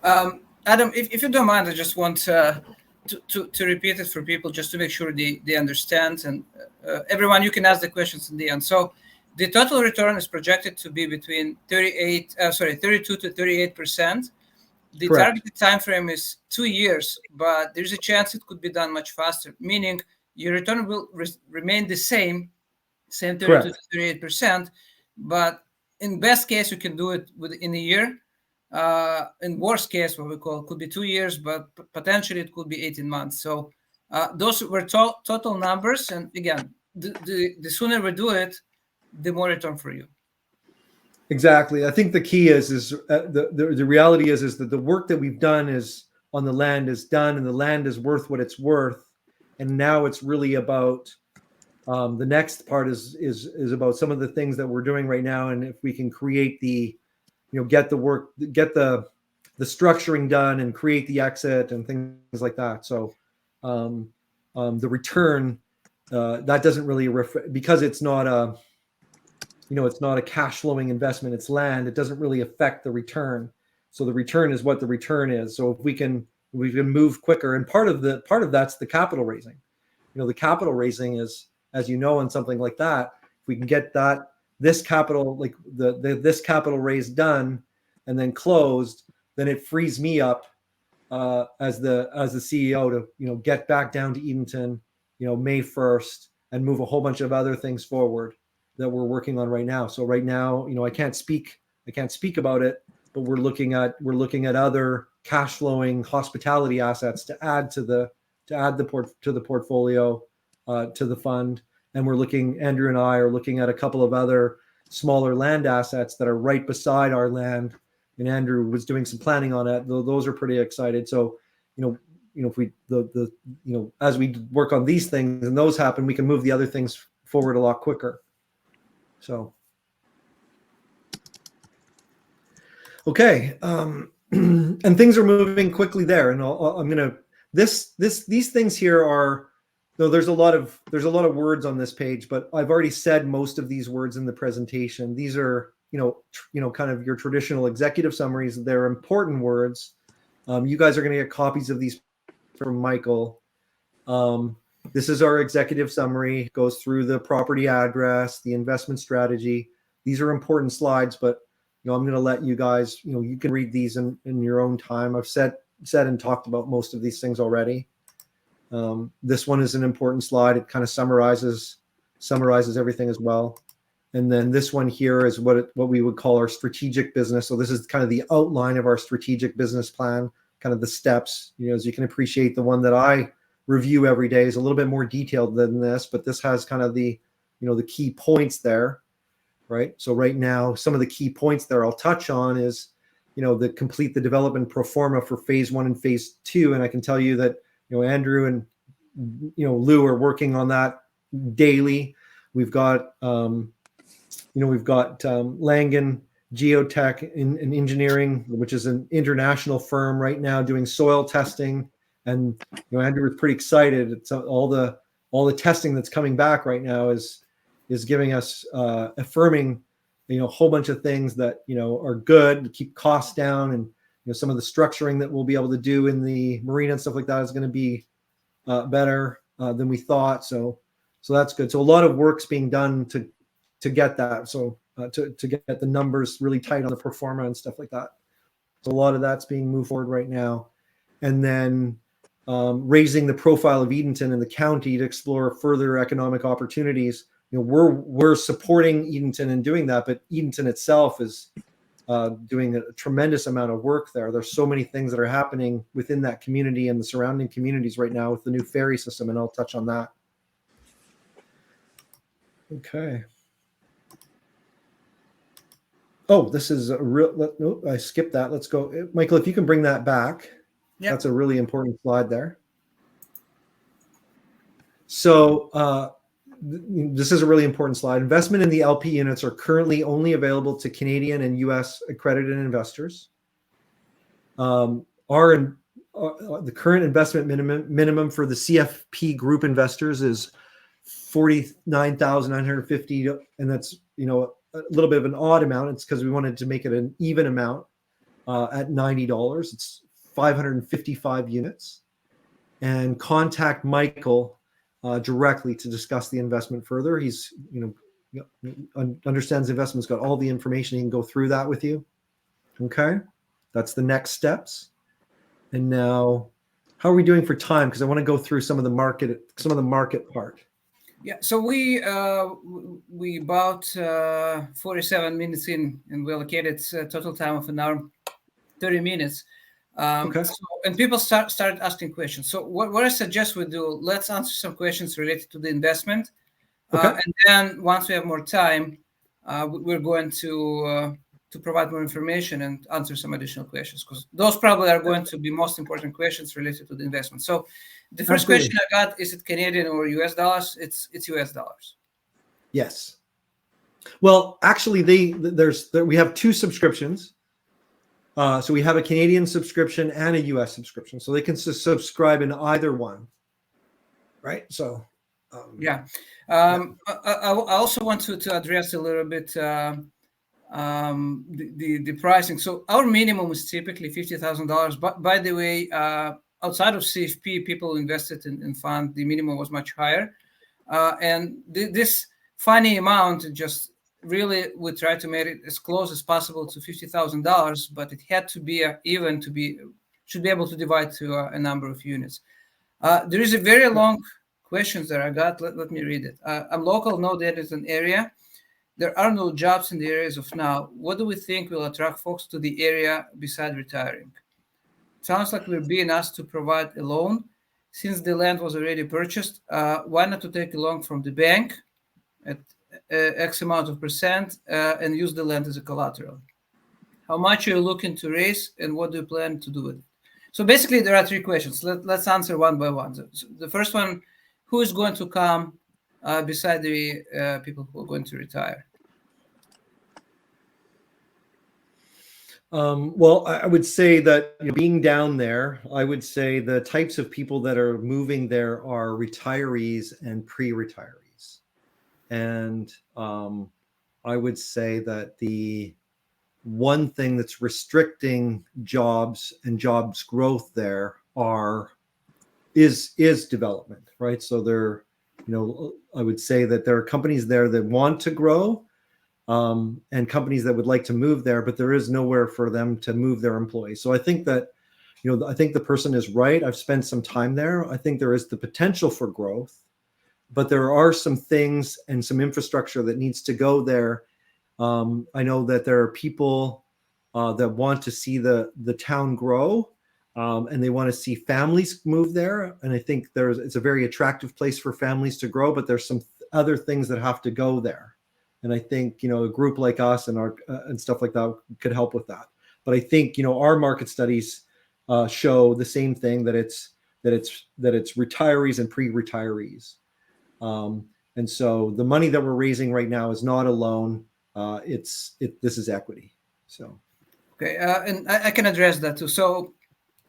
Adam, if you don't mind, I just want to repeat it for people just to make sure they understand. And everyone, you can ask the questions in the end. So the total return is projected to be between 32 to 38%. The Correct. targeted time frame is 2 years, but there's a chance it could be done much faster, meaning your return will remain the same 32 Correct. to 38%. But in best case, you can do it within a year. In worst case, what we call, could be 2 years, but potentially it could be 18 months. So those were total numbers. And again, the sooner we do it, the more return for you. Exactly. I think the key is the reality is that the work that we've done is on the land is done, and the land is worth what it's worth. And now it's really about the next part is about some of the things that we're doing right now, and if we can create the, get the work, get the structuring done, and create the exit and things like that. So the return that doesn't really because it's not a it's not a cash flowing investment, it's land, it doesn't really affect the return. So the return is what the return is. So if we can move quicker, and part of that's the capital raising. The capital raising is, as on something like that, if we can get this capital, like this capital raise done and then closed, then it frees me up as the CEO to get back down to Edenton May 1st and move a whole bunch of other things forward that we're working on right now. So right now, I can't speak about it, but we're looking at other cash flowing hospitality assets to add to the portfolio, to the fund. And Andrew and I are looking at a couple of other smaller land assets that are right beside our land. And Andrew was doing some planning on it. Those are pretty excited. So, if we, as we work on these things and those happen, we can move the other things forward a lot quicker. So, okay. And things are moving quickly there. And these things here are, there's a lot of words on this page, but I've already said most of these words in the presentation. These are, kind of your traditional executive summaries. They're important words. You guys are going to get copies of these from Michael. This is our executive summary. It goes through the property address, the investment strategy. These are important slides, but I'm going to let you guys, you can read these in your own time. I've said and talked about most of these things already. This one is an important slide. It kind of summarizes everything as well. And then this one here is what we would call our strategic business. So this is kind of the outline of our strategic business plan, kind of the steps. As you can appreciate, the one that I review every day is a little bit more detailed than this, but this has kind of the the key points there. right? So right now, some of the key points there I'll touch on is, the complete the development pro forma for phase 1 and phase 2. And I can tell you that, Andrew and, Lou are working on that daily. We've got, Langen Geotech in engineering, which is an international firm right now doing soil testing. And, Andrew was pretty excited. It's all the testing that's coming back right now is giving us, affirming, a whole bunch of things that, are good to keep costs down. And, some of the structuring that we'll be able to do in the marina and stuff like that is going to be better than we thought. So that's good. So a lot of work's being done to get that. So to get the numbers really tight on the pro forma and stuff like that. So a lot of that's being moved forward right now. And then raising the profile of Edenton in the county to explore further economic opportunities. We're supporting Edenton in doing that, but Edenton itself is doing a tremendous amount of work there. There's so many things that are happening within that community and the surrounding communities right now with the new ferry system, and I'll touch on that. Okay. Oh, this is a real. No, I skipped that. Let's go, Michael. If you can bring that back, yep. That's a really important slide there. So this is a really important slide. Investment in the LP units are currently only available to Canadian and U.S. accredited investors. The current investment minimum for the CFP group investors is $49,950, and that's a little bit of an odd amount. It's because we wanted to make it an even amount at $90. It's 555 units, and contact Michael directly to discuss the investment further. He's, understands the investment's got all the information. He can go through that with you. Okay, that's the next steps. And now, how are we doing for time? Because I want to go through some of the market part. Yeah, so we about 47 minutes in, and we allocated a total time of an hour, 30 minutes. Okay. And people started asking questions. So what I suggest we do, let's answer some questions related to the investment. Okay. And then once we have more time, we're going to provide more information and answer some additional questions, because those probably are going to be most important questions related to the investment. So the first question I got, is it Canadian or US dollars? It's US dollars. Yes. Well, actually, we have two subscriptions. So we have a Canadian subscription and a US subscription. So they can subscribe in either one. Right? So yeah. I also want to address a little bit the pricing. So our minimum is typically $50,000. But by the way, outside of CFP, people who invested in fund, the minimum was much higher. And this funny amount, just really we try to make it as close as possible to $50,000, but it had to be should be able to divide to a number of units. There is a very long question that I got. Let me read it. I'm local, no Edenton area. There are no jobs in the areas of now. What do we think will attract folks to the area besides retiring? Sounds like we're being asked to provide a loan. Since the land was already purchased, why not to take a loan from the bank at X amount of percent and use the land as a collateral? How much are you looking to raise, and what do you plan to do with it? So basically, there are three questions. Let's answer one by one. So the first one, who is going to come beside the people who are going to retire? Well, I would say that being down there, I would say the types of people that are moving there are retirees and pre-retirees. And I would say that the one thing that's restricting jobs and jobs growth there is development, right? So there, I would say that there are companies there that want to grow, and companies that would like to move there, but there is nowhere for them to move their employees. So I think that, I think the person is right. I've spent some time there. I think there is the potential for growth, but there are some things and some infrastructure that needs to go there. I know that there are people that want to see the town grow, and they want to see families move there. And I think it's a very attractive place for families to grow, but there's some other things that have to go there. And I think, a group like us and our and stuff like that could help with that. But I think, our market studies show the same thing, that it's retirees and pre-retirees. And so the money that we're raising right now is not a loan. This is equity. So. Okay, and I can address that too. So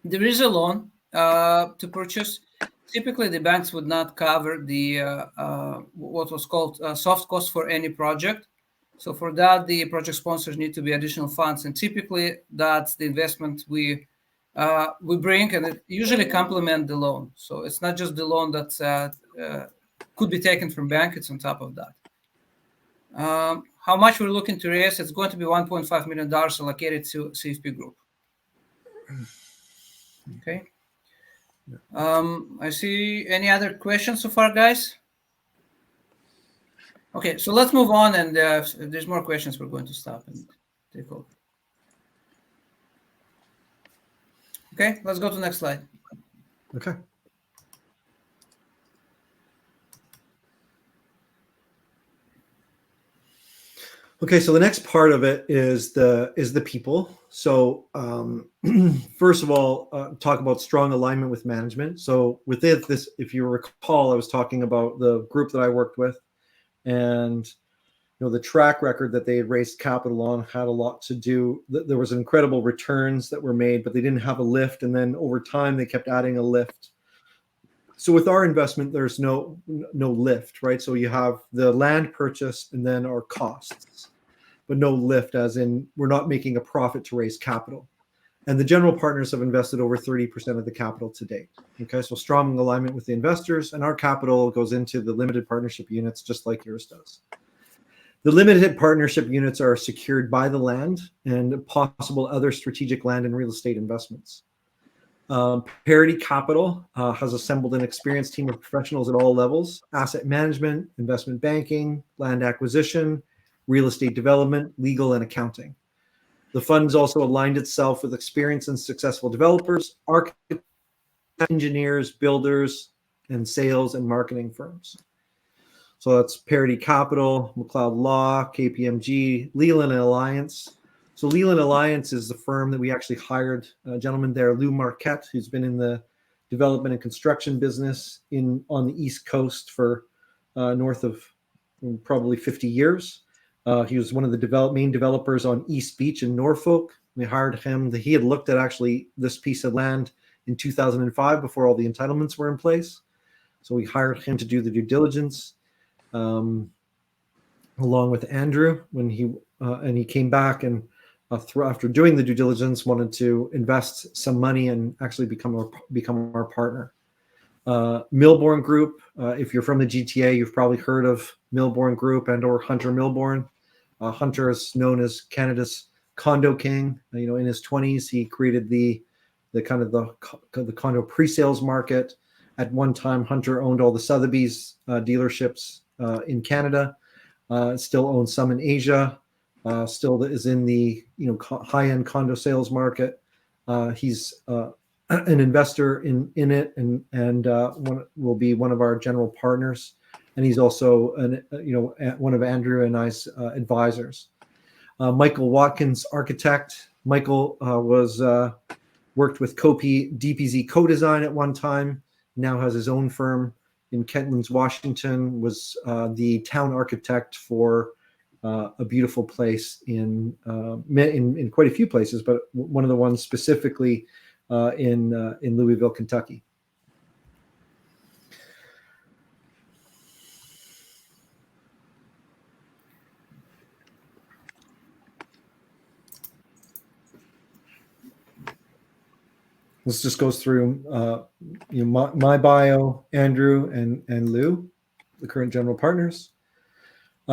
there is a loan to purchase. Typically, the banks would not cover the what was called soft cost for any project. So for that, the project sponsors need to be additional funds, and typically that's the investment we bring, and it usually complement the loan. So it's not just the loan that could be taken from bank; it's on top of that. How much we're looking to raise? It's going to be $1.5 million allocated to CFP Group. Okay. I see any other questions so far, guys? Okay, so let's move on, and if there's more questions, we're going to stop and take over. Okay, let's go to the next slide. Okay. Okay, so the next part of it is the people. So first of all, talk about strong alignment with management. So with this, if you recall, I was talking about the group that I worked with, and the track record that they had raised capital on had a lot to do. There was incredible returns that were made, but they didn't have a lift, and then over time they kept adding a lift. So with our investment, there's no lift, right? So you have the land purchase and then our costs, but no lift, as in we're not making a profit to raise capital. And the general partners have invested over 30% of the capital to date. Okay, so strong alignment with the investors, and our capital goes into the limited partnership units just like yours does. The limited partnership units are secured by the land and possible other strategic land and real estate investments. Parity Capital has assembled an experienced team of professionals at all levels: asset management, investment banking, land acquisition, real estate development, legal, and accounting. The fund's also aligned itself with experienced and successful developers, architects, engineers, builders, and sales and marketing firms. So that's Parity Capital, McLeod Law, KPMG, Leland Alliance. So Leland Alliance is the firm that we actually hired a gentleman there, Lou Marquette, who's been in the development and construction business on the East Coast for north of probably 50 years. He was one of the main developers on East Beach in Norfolk. We hired him. He had looked at actually this piece of land in 2005 before all the entitlements were in place. So we hired him to do the due diligence, along with Andrew when he came back and after doing the due diligence wanted to invest some money and actually become our partner. Milbourne Group. If you're from the GTA, you've probably heard of Milbourne Group and or Hunter Milbourne. Hunter is known as Canada's condo king. In his 20s, he created the condo pre-sales market. At one time, Hunter owned all the Sotheby's dealerships in Canada. Still owns some in Asia. Still is in the high-end condo sales market. He's an investor in it, and will be one of our general partners, and he's also one of Andrew and I's advisors. Michael Watkins, architect. Michael worked with DPZ Co-Design at one time. Now has his own firm in Kentlands, Washington. Was the town architect for a beautiful place in quite a few places, but one of the ones specifically in Louisville, Kentucky. This just goes through my bio, Andrew and Lou, the current general partners.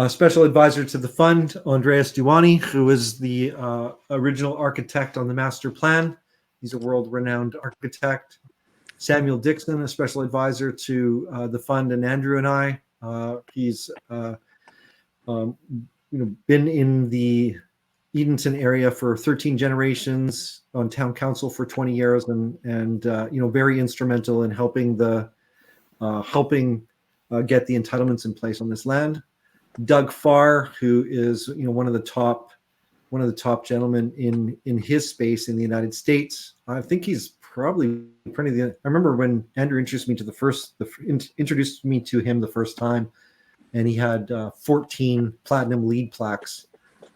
Special advisor to the fund, Andreas Duani, who is the original architect on the master plan. He's a world-renowned architect. Samuel Dixon, a special advisor to the fund, and Andrew and I. He's been in the Edenton area for 13 generations, on town council for 20 years, and very instrumental in helping get the entitlements in place on this land. Doug Farr, who is one of the top gentlemen in his space in the United States. I think he's probably printing the. I remember when Andrew introduced me to him the first time, and he had 14 platinum lead plaques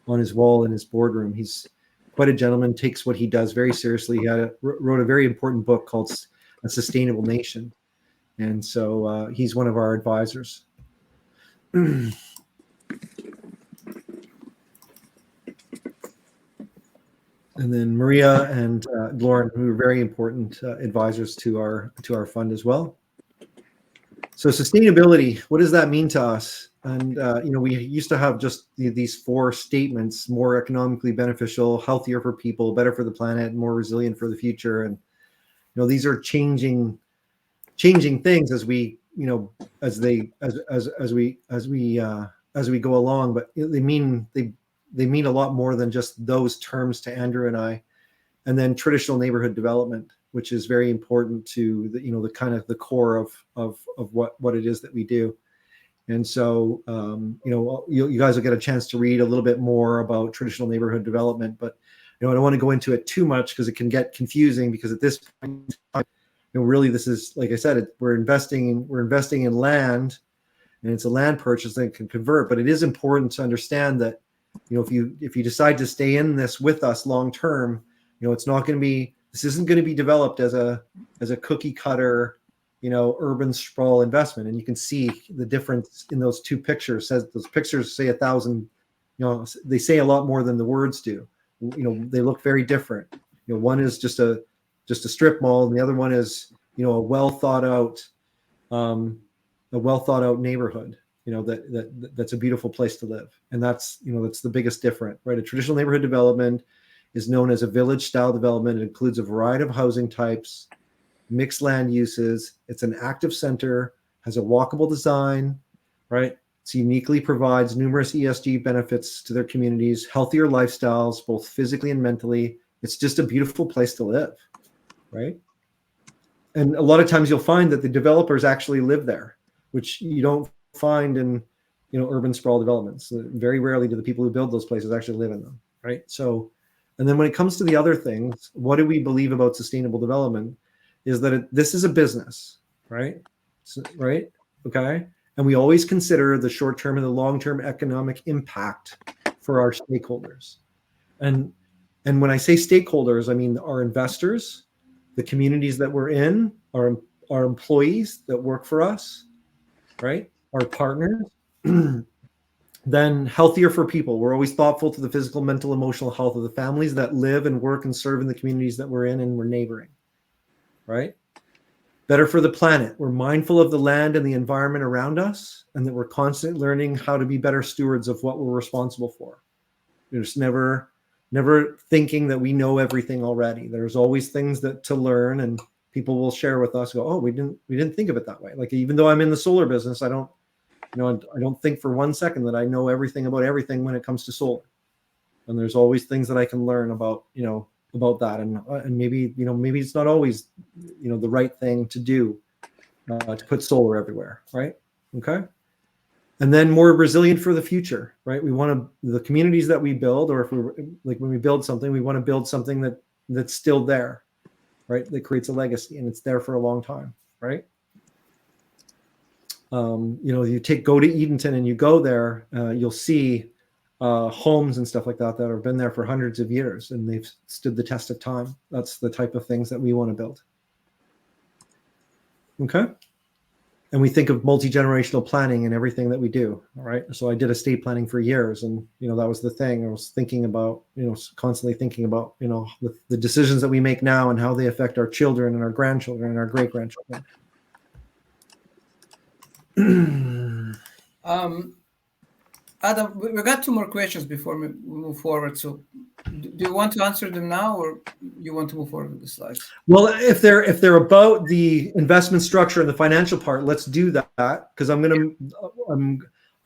on his wall in his boardroom. He's quite a gentleman, takes what he does very seriously. He wrote a very important book called A Sustainable Nation. And so he's one of our advisors. And then Maria and Lauren, who are very important advisors to our fund as well. So sustainability, what does that mean to us? And we used to have just these 4 statements: more economically beneficial, healthier for people, better for the planet, more resilient for the future. And these are changing things as we as we go along. But they mean a lot more than just those terms to Andrew and I. And then traditional neighborhood development, which is very important to the kind of the core of what it is that we do. And so you guys will get a chance to read a little bit more about traditional neighborhood development, but I don't want to go into it too much because it can get confusing, because at this point in time, really this is, like I said, we're investing in land, and it's a land purchase that can convert. But it is important to understand that if you decide to stay in this with us long term, it's not going to be, this isn't going to be developed as a cookie cutter urban sprawl investment. And you can see the difference in those 2 pictures. Those pictures say 1,000, they say a lot more than the words do. They look very different. One is just a strip mall, and the other one is a well thought out neighborhood. That's a beautiful place to live. And that's the biggest difference, right? A traditional neighborhood development is known as a village style development. It includes a variety of housing types, mixed land uses. It's an active center, has a walkable design, right? It uniquely provides numerous ESG benefits to their communities, healthier lifestyles, both physically and mentally. It's just a beautiful place to live, right? And a lot of times you'll find that the developers actually live there, which you don't find in urban sprawl developments. Very rarely do the people who build those places actually live in them, right? So, and then when it comes to the other things, what do we believe about sustainable development is that this is a business, right? Right? Okay. And we always consider the short-term and the long-term economic impact for our stakeholders. And when I say stakeholders, I mean our investors, the communities that we're in, our employees that work for us, right? Our partners. Then healthier for people. We're always thoughtful to the physical, mental, emotional health of the families that live and work and serve in the communities that we're in and we're neighboring, right? Better for the planet. We're mindful of the land and the environment around us, and that we're constantly learning how to be better stewards of what we're responsible for. There's never thinking that we know everything already. There's always things to learn, and people will share with us, go, oh, we didn't think of it that way. Like, even though I'm in the solar business, I don't think for one second that I know everything about everything when it comes to solar. And there's always things that I can learn about that. And maybe it's not always, the right thing to do to put solar everywhere. Right. Okay. And then more resilient for the future, right? We want the communities that we build, or if we're like, when we build something, we want to build something that's still there, right? That creates a legacy and it's there for a long time. Right. You go to Edenton and you go there, you'll see homes and stuff like that have been there for hundreds of years, and they've stood the test of time. That's the type of things that we want to build. Okay. And we think of multi-generational planning in everything that we do. All right. So I did estate planning for years, and, that was the thing I was thinking about, constantly thinking about, the decisions that we make now and how they affect our children and our grandchildren and our great-grandchildren. Adam, we got 2 more questions before we move forward. So do you want to answer them now, or you want to move forward with the slides? Well, if they're about the investment structure and the financial part, let's do that, because I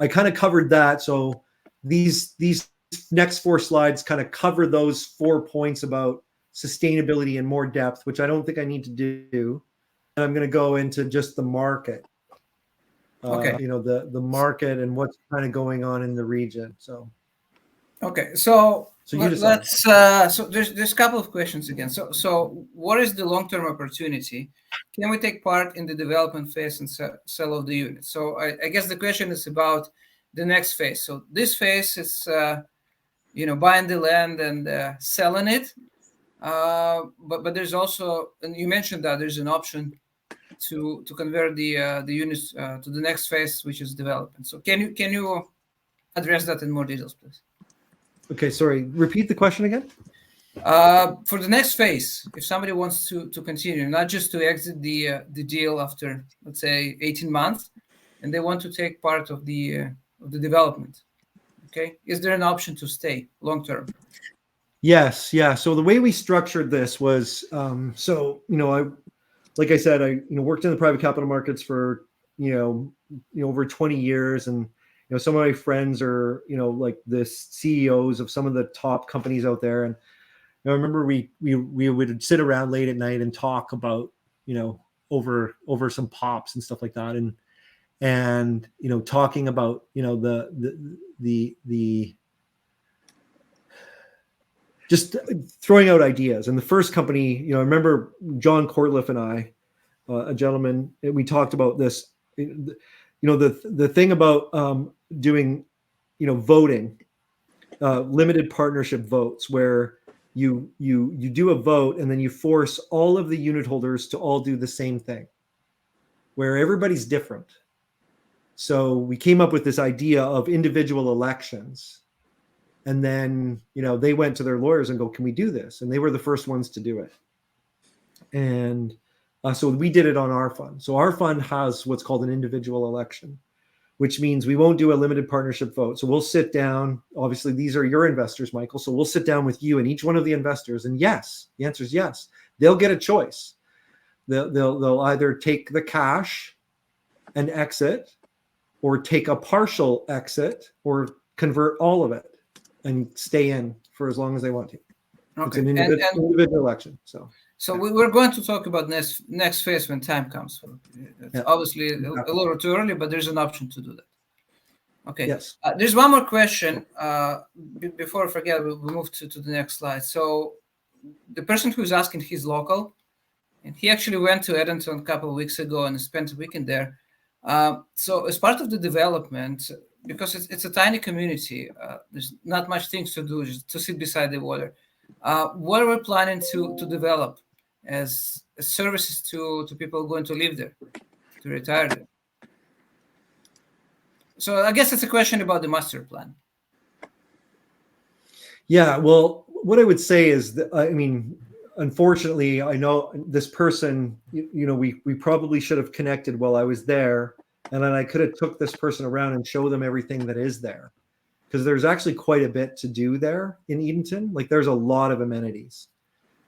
kind of covered that. So these next 4 slides kind of cover those 4 points about sustainability in more depth, which I don't think I need to do. And I'm going to go into just the market. Okay. The market and what's kind of going on in the region. So Okay, so you decide. let's. So there's a couple of questions again. So what is the long-term opportunity? Can we take part in the development phase and sell of the unit? So I guess the question is about the next phase. So this phase is buying the land and selling it. But there's also, and you mentioned that there's an option to convert the units to the next phase, which is development. So can you address that in more details, please? Okay, sorry. Repeat the question again. For the next phase, if somebody wants to continue, not just to exit the deal after, let's say, 18 months, and they want to take part of the development, okay, is there an option to stay long term? Yes, yeah. So the way we structured this was, like I said, I worked in the private capital markets for over 20 years, and some of my friends are like the CEOs of some of the top companies out there, and I remember we would sit around late at night and talk about over some pops and stuff like that, and talking about the just throwing out ideas. And the first company, I remember John Cortliff and I, a gentleman, we talked about this. The thing about doing voting, limited partnership votes, where you do a vote and then you force all of the unit holders to all do the same thing, where everybody's different. So we came up with this idea of individual elections, and then they went to their lawyers and go, can we do this? And they were the first ones to do it. And so we did it on our fund. So our fund has what's called an individual election, which means we won't do a limited partnership vote. So we'll sit down. Obviously, these are your investors, Michael. So we'll sit down with you and each one of the investors. And yes, the answer is yes. They'll get a choice. They'll either take the cash and exit, or take a partial exit, or convert all of it and stay in for as long as they want to. Okay. It's an individual election. So we're going to talk about next phase when time comes. It's obviously a little too early, but there's an option to do that. Okay. Yes. There's one more question. Before I forget, we'll move to the next slide. So the person who's asking, he's local, and he actually went to Edenton a couple of weeks ago and spent a weekend there. So as part of the development, because it's a tiny community, there's not much things to do, just to sit beside the water. What are we planning to develop as services to people going to live there, to retire there? So I guess it's a question about the master plan. Yeah, well, what I would say is that, unfortunately, I know this person, we probably should have connected while I was there, and then I could have took this person around and show them everything that is there, because there's actually quite a bit to do there in Edenton. Like, there's a lot of amenities.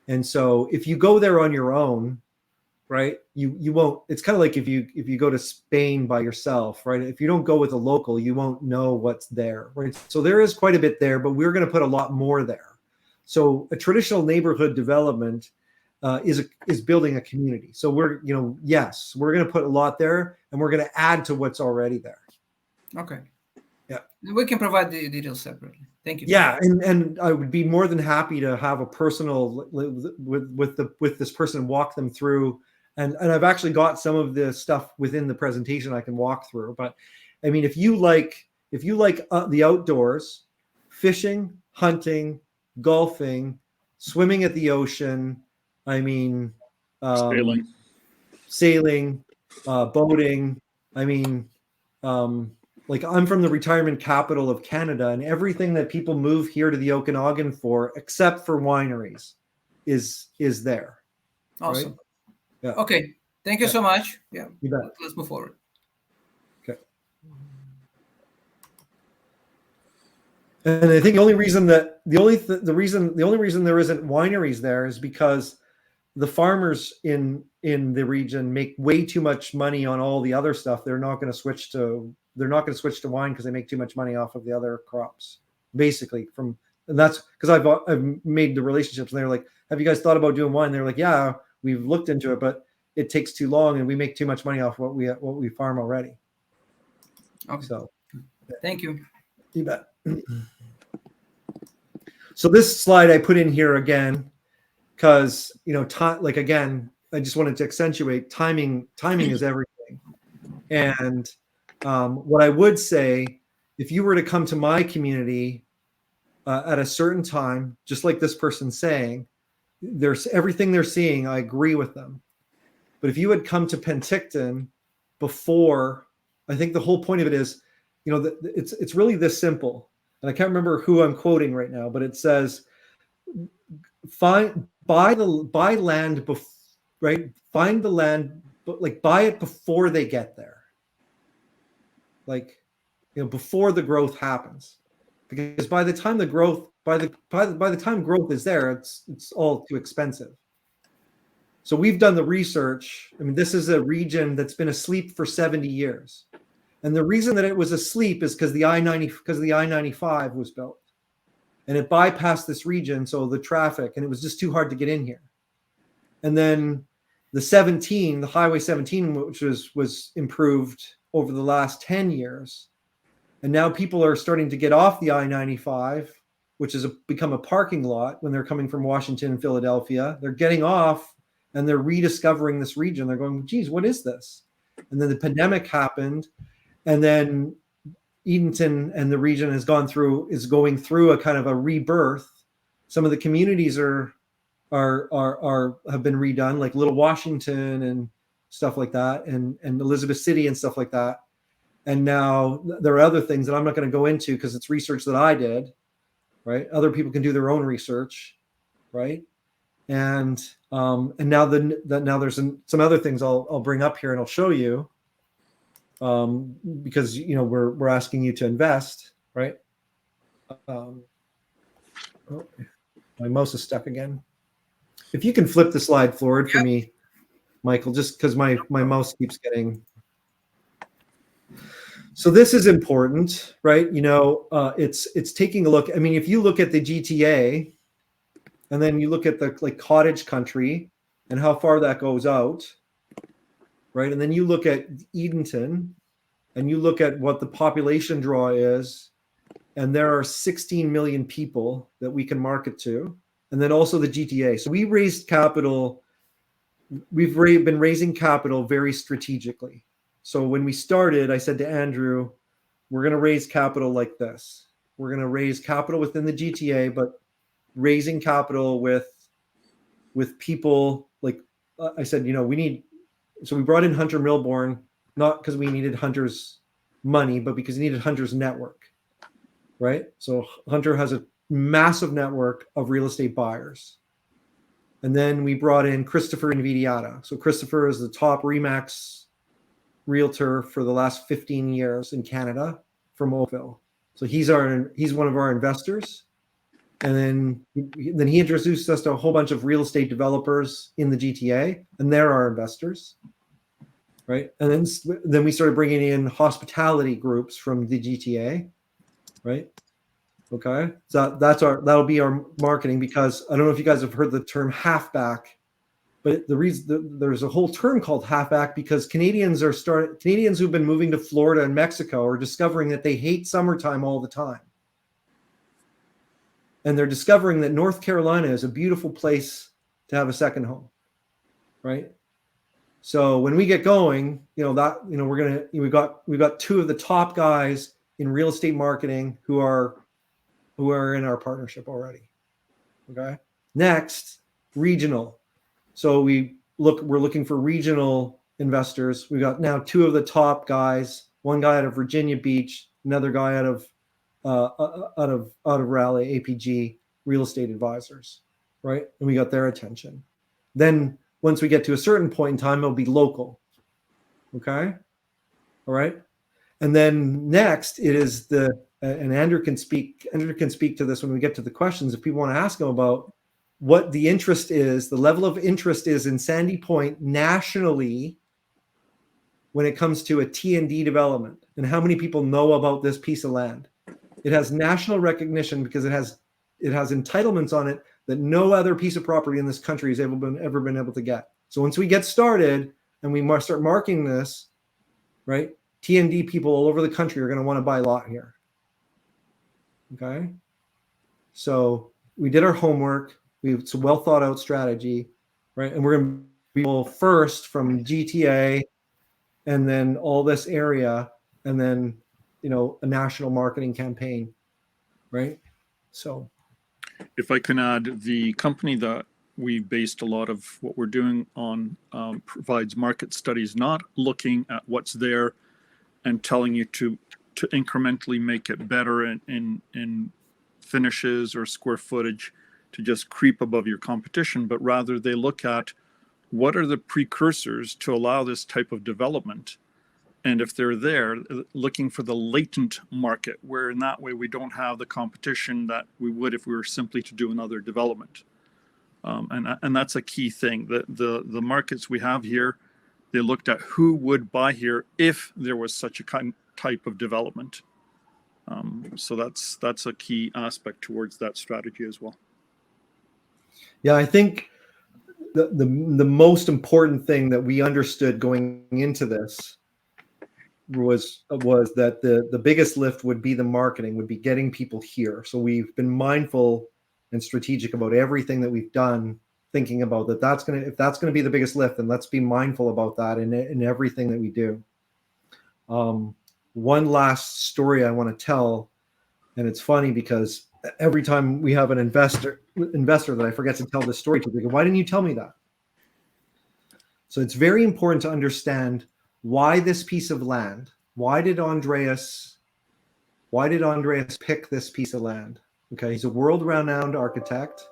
And so if you go there on your own, right, you won't, it's kind of like if you go to Spain by yourself, right? If you don't go with a local, you won't know what's there, right? So there is quite a bit there, but we're going to put a lot more there. So a traditional neighborhood development is building a community. So we're, yes, we're going to put a lot there, and we're going to add to what's already there. Okay. Yeah. We can provide the details separately. Thank you. Yeah, and I would be more than happy to have a personal with this person, walk them through. And I've actually got some of the stuff within the presentation I can walk through. But I mean, if you like the outdoors, fishing, hunting, golfing, swimming at the ocean, sailing, boating. Like, I'm from the retirement capital of Canada, and everything that people move here to the Okanagan for, except for wineries, is there. Awesome. Right? Yeah. Okay. Thank you so much. Yeah. You bet. Let's move forward. Okay. And I think the only reason there isn't wineries there is because the farmers in the region make way too much money on all the other stuff. They're not going to switch to wine because they make too much money off of the other crops. Basically, and that's because I've made the relationships, and they're like, "Have you guys thought about doing wine?" They're like, "Yeah, we've looked into it, but it takes too long, and we make too much money off what we farm already." Okay. So Thank you. you bet. So this slide I put in here again because, you know, like again, I just wanted to accentuate timing is everything. And what I would say, if you were to come to my community at a certain time, just like this person's saying, there's everything they're seeing, I agree with them. But if you had come to Penticton before, I think the whole point of it is, you know, it's really this simple. And I can't remember who I'm quoting right now, but it says, buy land, right? Find the land, but like buy it before they get there. Like, you know, before the growth happens, because by the time the growth, by the time growth is there, it's all too expensive. So we've done the research. I mean, this is a region that's been asleep for 70 years. And the reason that it was asleep is because the I-95 was built. And it bypassed this region, so the traffic, and it was just too hard to get in here. And then the Highway 17, which was improved over the last 10 years. And now people are starting to get off the I-95, which has become a parking lot when they're coming from Washington and Philadelphia. They're getting off and they're rediscovering this region. They're going, geez, what is this? And then the pandemic happened. And then Edenton and the region is going through a kind of a rebirth. Some of the communities have been redone, like Little Washington and stuff like that, and Elizabeth City and stuff like that. And now there are other things that I'm not going to go into because it's research that I did, right? Other people can do their own research, right? And now there's some other things I'll bring up here and I'll show you. Because, you know, we're asking you to invest, right? Oh, my mouse is stuck again. If you can flip the slide forward for me, Michael, just because my mouse keeps getting. So this is important, right? You know, it's taking a look. I mean, if you look at the GTA, and then you look at the like cottage country and how far that goes out, right? And then you look at Edenton. And you look at what the population draw is, and there are 16 million people that we can market to, and then also the GTA. So we raised capital. We've been raising capital very strategically. So when we started, I said to Andrew, we're going to raise capital like this. We're going to raise capital within the GTA, but raising capital with people like I said, you know, so we brought in Hunter Milbourne, not because we needed Hunter's money, but because he needed Hunter's network, right? So Hunter has a massive network of real estate buyers. And then we brought in Christopher Invidiata. So Christopher is the top RE/MAX realtor for the last 15 years in Canada from Oakville. So he's one of our investors. And then he introduced us to a whole bunch of real estate developers in the GTA, and they're our investors. Right. And then we started bringing in hospitality groups from the GTA. Right. Okay. So that'll be our marketing, because I don't know if you guys have heard the term halfback, but the reason there's a whole term called halfback because Canadians who've been moving to Florida and Mexico are discovering that they hate summertime all the time. And they're discovering that North Carolina is a beautiful place to have a second home. Right. So when we get going, you know, we've got two of the top guys in real estate marketing who are in our partnership already. Okay. Next, regional. So we're looking for regional investors. We got now two of the top guys, one guy out of Virginia Beach, another guy out of Raleigh, APG, real estate advisors, right? And we got their attention. Then once we get to a certain point in time, it'll be local. Okay. All right. And then next it is and Andrew can speak to this when we get to the questions. If people want to ask him about what the interest is, the level of interest is in Sandy Point nationally when it comes to a T&D development, and how many people know about this piece of land. It has national recognition because it has entitlements on it that no other piece of property in this country has ever been able to get. So once we get started and we start marking this, right, T&D people all over the country are going to want to buy a lot here. Okay. So we did our homework. It's a well thought out strategy, right? And we're going to be people first from GTA and then all this area and then, a national marketing campaign, right? So if I can add, the company that we based a lot of what we're doing on provides market studies, not looking at what's there and telling you to incrementally make it better in finishes or square footage to just creep above your competition, but rather they look at what are the precursors to allow this type of development. And if they're there, looking for the latent market, where in that way we don't have the competition that we would if we were simply to do another development. And that's a key thing. The markets we have here, they looked at who would buy here if there was such a type of development. So that's a key aspect towards that strategy as well. Yeah, I think the most important thing that we understood going into this was that the biggest lift would be the marketing, would be getting people here. So we've been mindful and strategic about everything that we've done, thinking about if that's gonna be the biggest lift, then let's be mindful about that in everything that we do. One last story I want to tell, and it's funny because every time we have an investor that I forget to tell this story to, they go, "Why didn't you tell me that?" So it's very important to understand why this piece of land. Why did Andreas pick this piece of land? Okay, he's a world-renowned architect.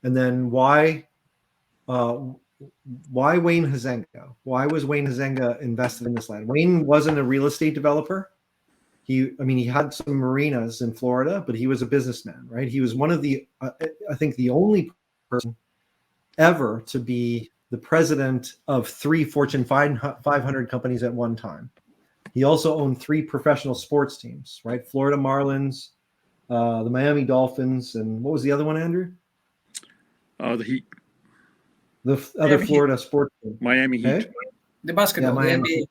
And then why Wayne Huizenga? Why was Wayne Huizenga invested in this land? Wayne wasn't a real estate developer. He had some marinas in Florida, but he was a businessman, right? He was one of the, I think, the only person ever to be the president of 3 Fortune 500 companies at one time. He also owned 3 professional sports teams, right? Florida Marlins, the Miami Dolphins, and what was the other one, Andrew? The Heat. The other Florida sports team. Miami Heat. Okay? The basketball, yeah, the NBA.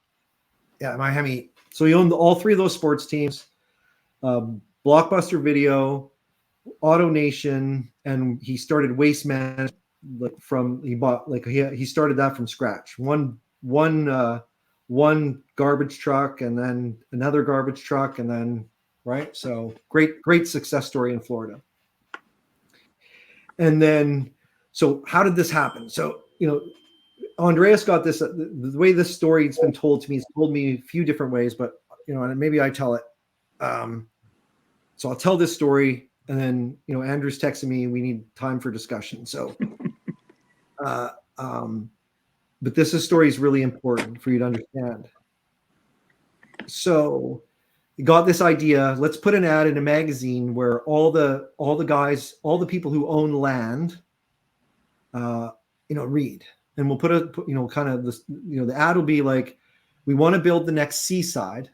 Yeah, Miami. So he owned all 3 of those sports teams. Blockbuster Video, Auto Nation, and he started Waste Management he started that from scratch. One garbage truck, and then another garbage truck, and then right. So great success story in Florida. And then, so how did this happen? So Andreas got this. The way this story's been told to me, it's told me a few different ways, but and maybe I tell it. So I'll tell this story, and then Andrew's texting me. We need time for discussion. So, but this story is really important for you to understand. So, he got this idea. Let's put an ad in a magazine where all the guys, all the people who own land, read. And we'll put kind of this, the ad will be like, we want to build the next seaside.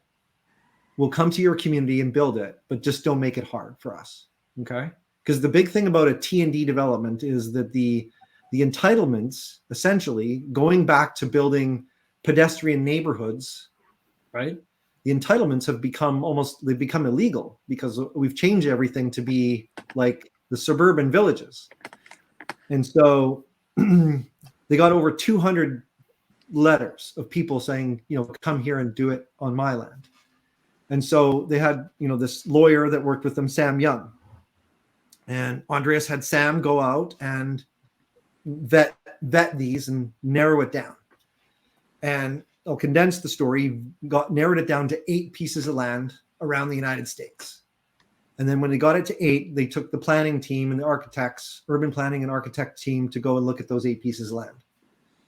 We'll come to your community and build it, but just don't make it hard for us. Okay. Because the big thing about a T&D development is that the entitlements, essentially going back to building pedestrian neighborhoods, right? The entitlements have become illegal because we've changed everything to be like the suburban villages. And so they got over 200 letters of people saying, come here and do it on my land. And so they had, this lawyer that worked with them, Sam Young. And Andreas had Sam go out and vet these and narrow it down. And I'll condense the story. Narrowed it down to 8 pieces of land around the United States. And then when they got it to 8, they took the planning team and the architects, urban planning and architect team, to go and look at those 8 pieces of land.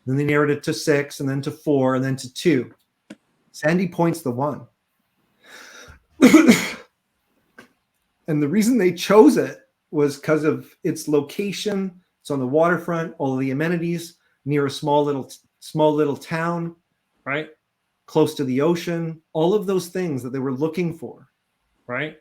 Then they narrowed it to 6, and then to 4, and then to 2. Sandy Point's the one. And the reason they chose it was because of its location. It's on the waterfront, all of the amenities, near a small little town, right? Close to the ocean, all of those things that they were looking for, right?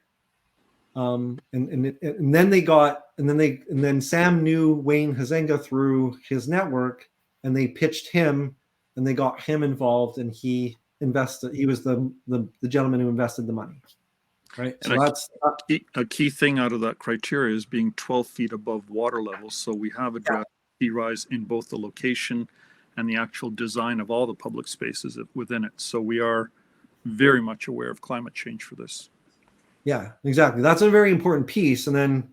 And then Sam knew Wayne Huizenga through his network, and they pitched him, and they got him involved, and he invested. He was the gentleman who invested the money, right? And So that's a key thing out of that criteria is being 12 feet above water level. So we have addressed sea rise in both the location and the actual design of all the public spaces within it. So we are very much aware of climate change for this. yeah, exactly. That's a very important piece. And then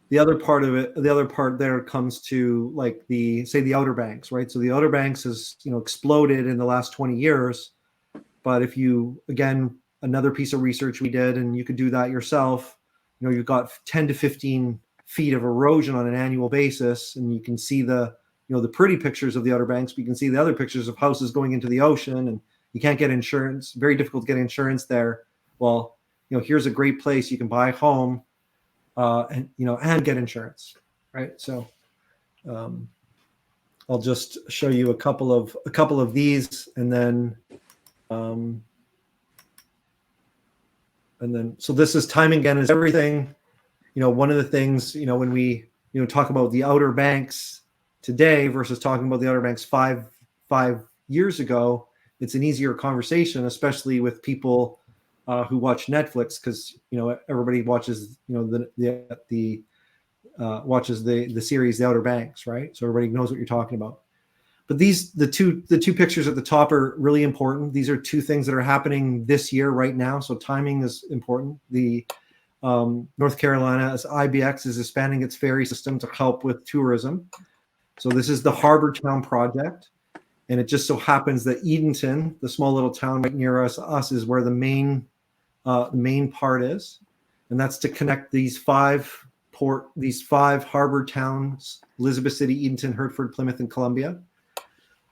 the other part of it, the other part there comes to like the Outer Banks, right? So the Outer Banks has, exploded in the last 20 years. But if you, again, another piece of research we did, and you could do that yourself, you've got 10 to 15 feet of erosion on an annual basis, and you can see the pretty pictures of the Outer Banks, but you can see the other pictures of houses going into the ocean, and you can't get insurance. Very difficult to get insurance there. Well, here's a great place you can buy a home, and get insurance, right? So I'll just show you a couple of these, and then so this is timing again is everything. One of the things, when we talk about the Outer Banks today versus talking about the Outer Banks five years ago, it's an easier conversation, especially with people who watch Netflix, because everybody watches watches the series The Outer Banks, right? So everybody knows what you're talking about. But the two pictures at the top are really important. These are two things that are happening this year right now, so timing is important. The North Carolina, as IBX, is expanding its ferry system to help with tourism. So this is the Harbor Town project, and it just so happens that Edenton, the small little town right near us, is where the main part is, and that's to connect these five harbor towns: Elizabeth City, Edenton, Hertford, Plymouth, and Columbia.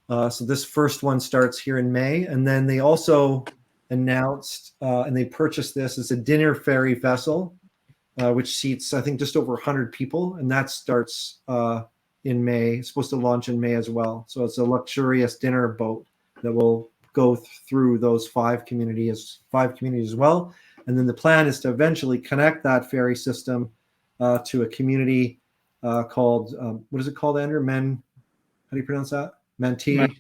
So this first one starts here in May, and then they also announced and they purchased this as a dinner ferry vessel, which seats, I think, just over 100 people, and that starts in May. It's supposed to launch in May as well. So it's a luxurious dinner boat that will go through those five communities as well. And then the plan is to eventually connect that ferry system to a community called what is it called, Andrew? How do you pronounce that? Manitoque.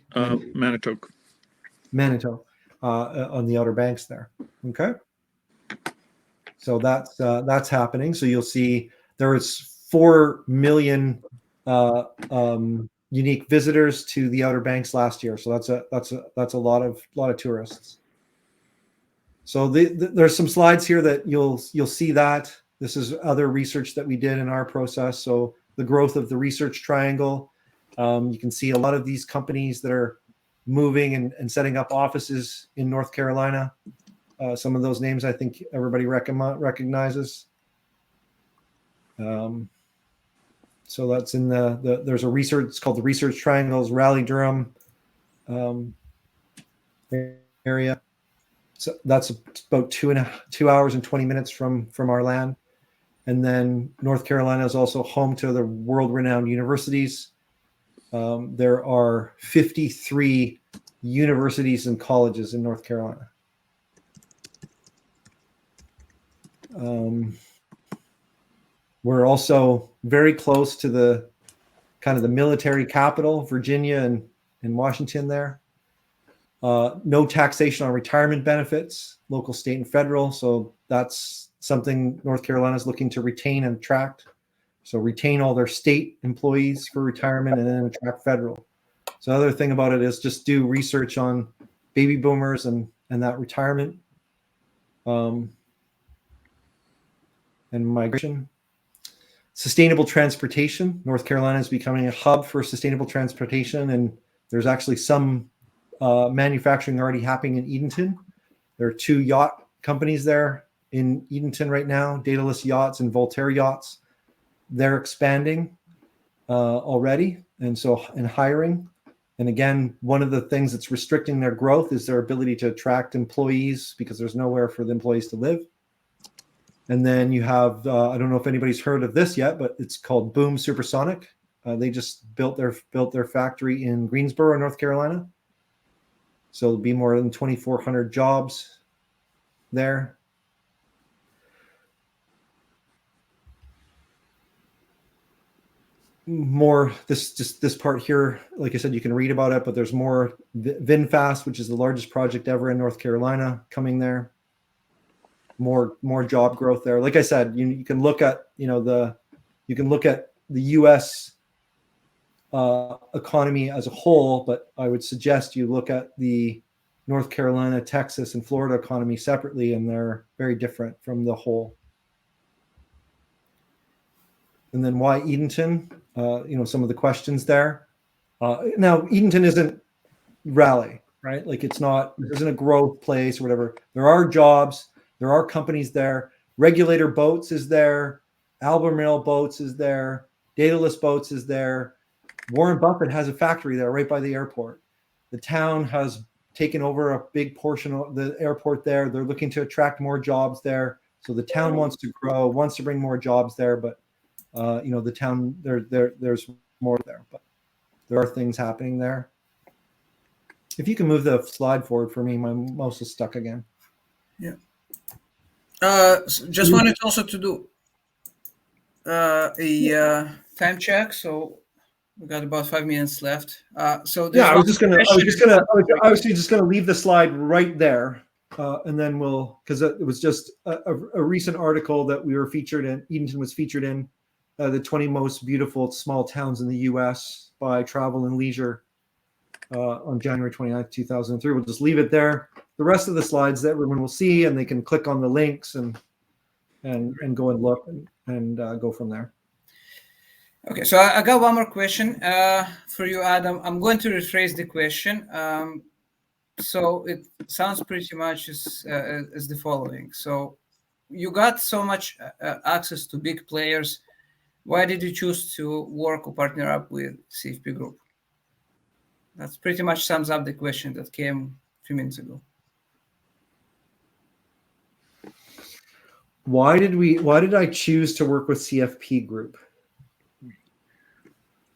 Manitoque, on the Outer Banks there. Okay. So that's happening. So you'll see there is 4 million unique visitors to the Outer Banks last year. So that's a lot of tourists. So there's some slides here that you'll see that. This is other research that we did in our process. So the growth of the research triangle. You can see a lot of these companies that are moving and setting up offices in North Carolina. Some of those names I think everybody recognizes. So that's in there's a research, it's called the Research Triangles, Raleigh, Durham area. So that's about 2 hours and 20 minutes from our land. And then North Carolina is also home to the world-renowned universities. There are 53 universities and colleges in North Carolina. We're also very close to the kind of the military capital, Virginia and Washington there. No taxation on retirement benefits, local, state, and federal. So that's something North Carolina is looking to retain and attract. So retain all their state employees for retirement and then attract federal. So the other thing about it is just do research on baby boomers and that retirement and migration. Sustainable transportation. North Carolina is becoming a hub for sustainable transportation, and there's actually some manufacturing already happening in Edenton. There are 2 yacht companies there in Edenton right now, Daedalus Yachts and Voltaire Yachts. They're expanding already, and hiring. And again, one of the things that's restricting their growth is their ability to attract employees because there's nowhere for the employees to live. And then you have, I don't know if anybody's heard of this yet, but it's called Boom Supersonic. They just built their factory in Greensboro, North Carolina. So there'll be more than 2,400 jobs there. more this part here. Like I said, you can read about it, but there's more VinFast, which is the largest project ever in North Carolina, coming there. More job growth there. Like I said, you can look at the U.S. Economy as a whole, but I would suggest you look at the North Carolina, Texas, and Florida economy separately, and they're very different from the whole. And then why Edenton? Some of the questions there. Now, Edenton isn't Raleigh, right? Like it isn't a growth place or whatever. There are jobs. There are companies there. Regulator Boats is there. Albemarle Boats is there. Daedalus Boats is there. Warren Buffett has a factory there right by the airport. The town has taken over a big portion of the airport there. They're looking to attract more jobs there. So the town wants to grow, wants to bring more jobs there, but the town there's more there, but there are things happening there. If you can move the slide forward for me, my mouse is stuck again. Yeah. Just wanted also to do a time check. So we got about 5 minutes left. So yeah, I was just gonna leave the slide right there, and then because it was just a recent article that we were featured in. Edenton was featured in the 20 most beautiful small towns in the U.S. by Travel and Leisure on January 29th, 2003. We'll just leave it there. The rest of the slides that everyone will see, and they can click on the links and go and look and go from there. Okay, so I got one more question for you, Adam. I'm going to rephrase the question. So it sounds pretty much as the following. So you got so much access to big players. Why did you choose to work or partner up with CFP Group? That's pretty much sums up the question that came a few minutes ago. Why did I choose to work with CFP Group?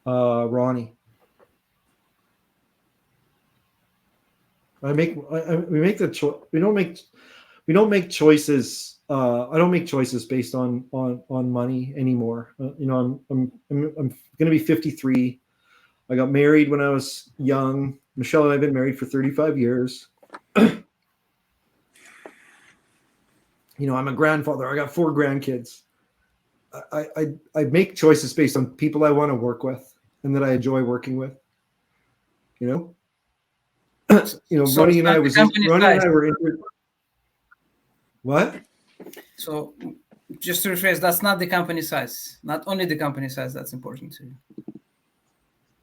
Ronnie. We don't make choices. I don't make choices based on money anymore. I'm going to be 53. I got married when I was young. Michelle and I have been married for 35 years. I'm a grandfather. I got 4 grandkids. I make choices based on people I want to work with and that I enjoy working with. So Ronnie and I were. What? So just to rephrase, that's not the company size. Not only the company size that's important to you.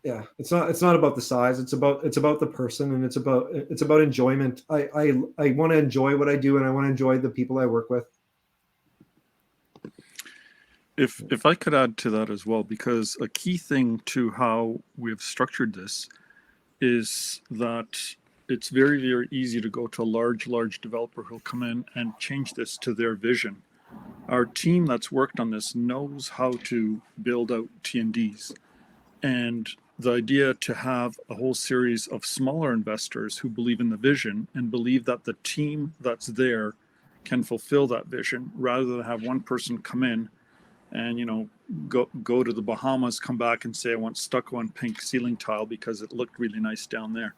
Yeah, it's not about the size. It's about the person, and it's about enjoyment. I want to enjoy what I do, and I want to enjoy the people I work with. If I could add to that as well, because a key thing to how we've structured this is that it's very, very easy to go to a large developer who'll come in and change this to their vision. Our team that's worked on this knows how to build out T&Ds. And the idea to have a whole series of smaller investors who believe in the vision and believe that the team that's there can fulfill that vision, rather than have one person come in and go to the Bahamas, come back and say, I want stucco and pink ceiling tile because it looked really nice down there.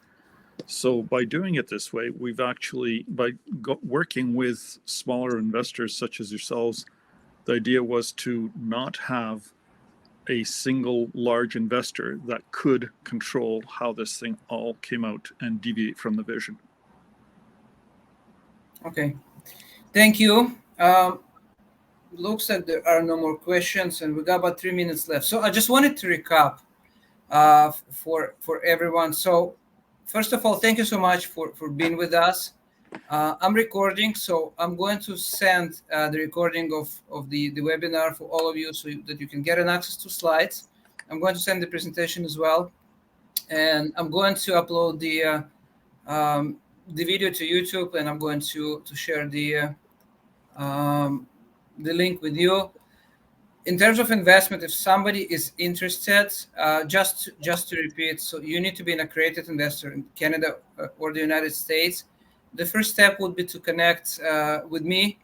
So by doing it this way, we've actually, working with smaller investors such as yourselves, the idea was to not have a single large investor that could control how this thing all came out and deviate from the vision. Okay, thank you. Looks like there are no more questions, and we got about 3 minutes left. So I just wanted to recap for everyone. So first of all, thank you so much for being with us. I'm recording, so I'm going to send the recording of the webinar for all of you so that you can get an access to slides. I'm going to send the presentation as well. And I'm going to upload the video to YouTube, and I'm going to share the link with you. In terms of investment, if somebody is interested, just to repeat, so you need to be an accredited investor in Canada or the United States. The first step would be to connect with me,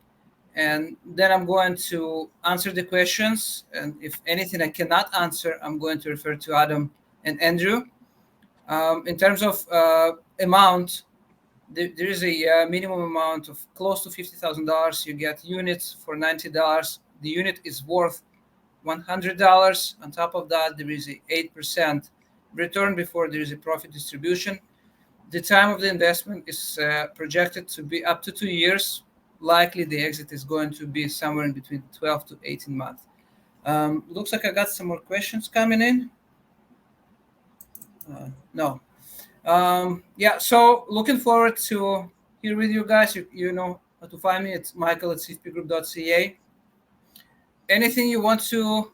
and then I'm going to answer the questions. And if anything I cannot answer, I'm going to refer to Adam and Andrew. In terms of amount, there is a minimum amount of close to $50,000. You get units for $90. The unit is worth $100. On top of that, there is a 8% return before there is a profit distribution. The time of the investment is projected to be up to 2 years. Likely the exit is going to be somewhere in between 12 to 18 months. Looks like I got some more questions coming in. No. Yeah, so looking forward to hear with you guys. You know how to find me. It's michael@cfpgroup.ca. Anything you want to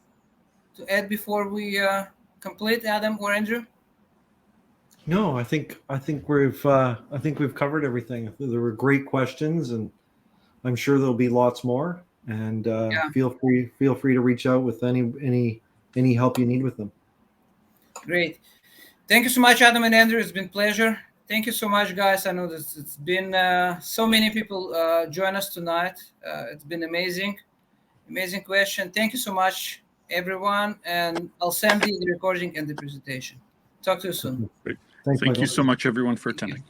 add before we complete, Adam or Andrew? No, I think we've covered everything. There were great questions, and I'm sure there'll be lots more. And feel free to reach out with any help you need with them. Great. Thank you so much, Adam and Andrew. It's been a pleasure. Thank you so much, guys. I know that it's been so many people join us tonight. It's been amazing question. Thank you so much, everyone. And I'll send the recording and the presentation. Talk to you soon. Great. Thanks, Thank Michael. you so much, everyone, for attending.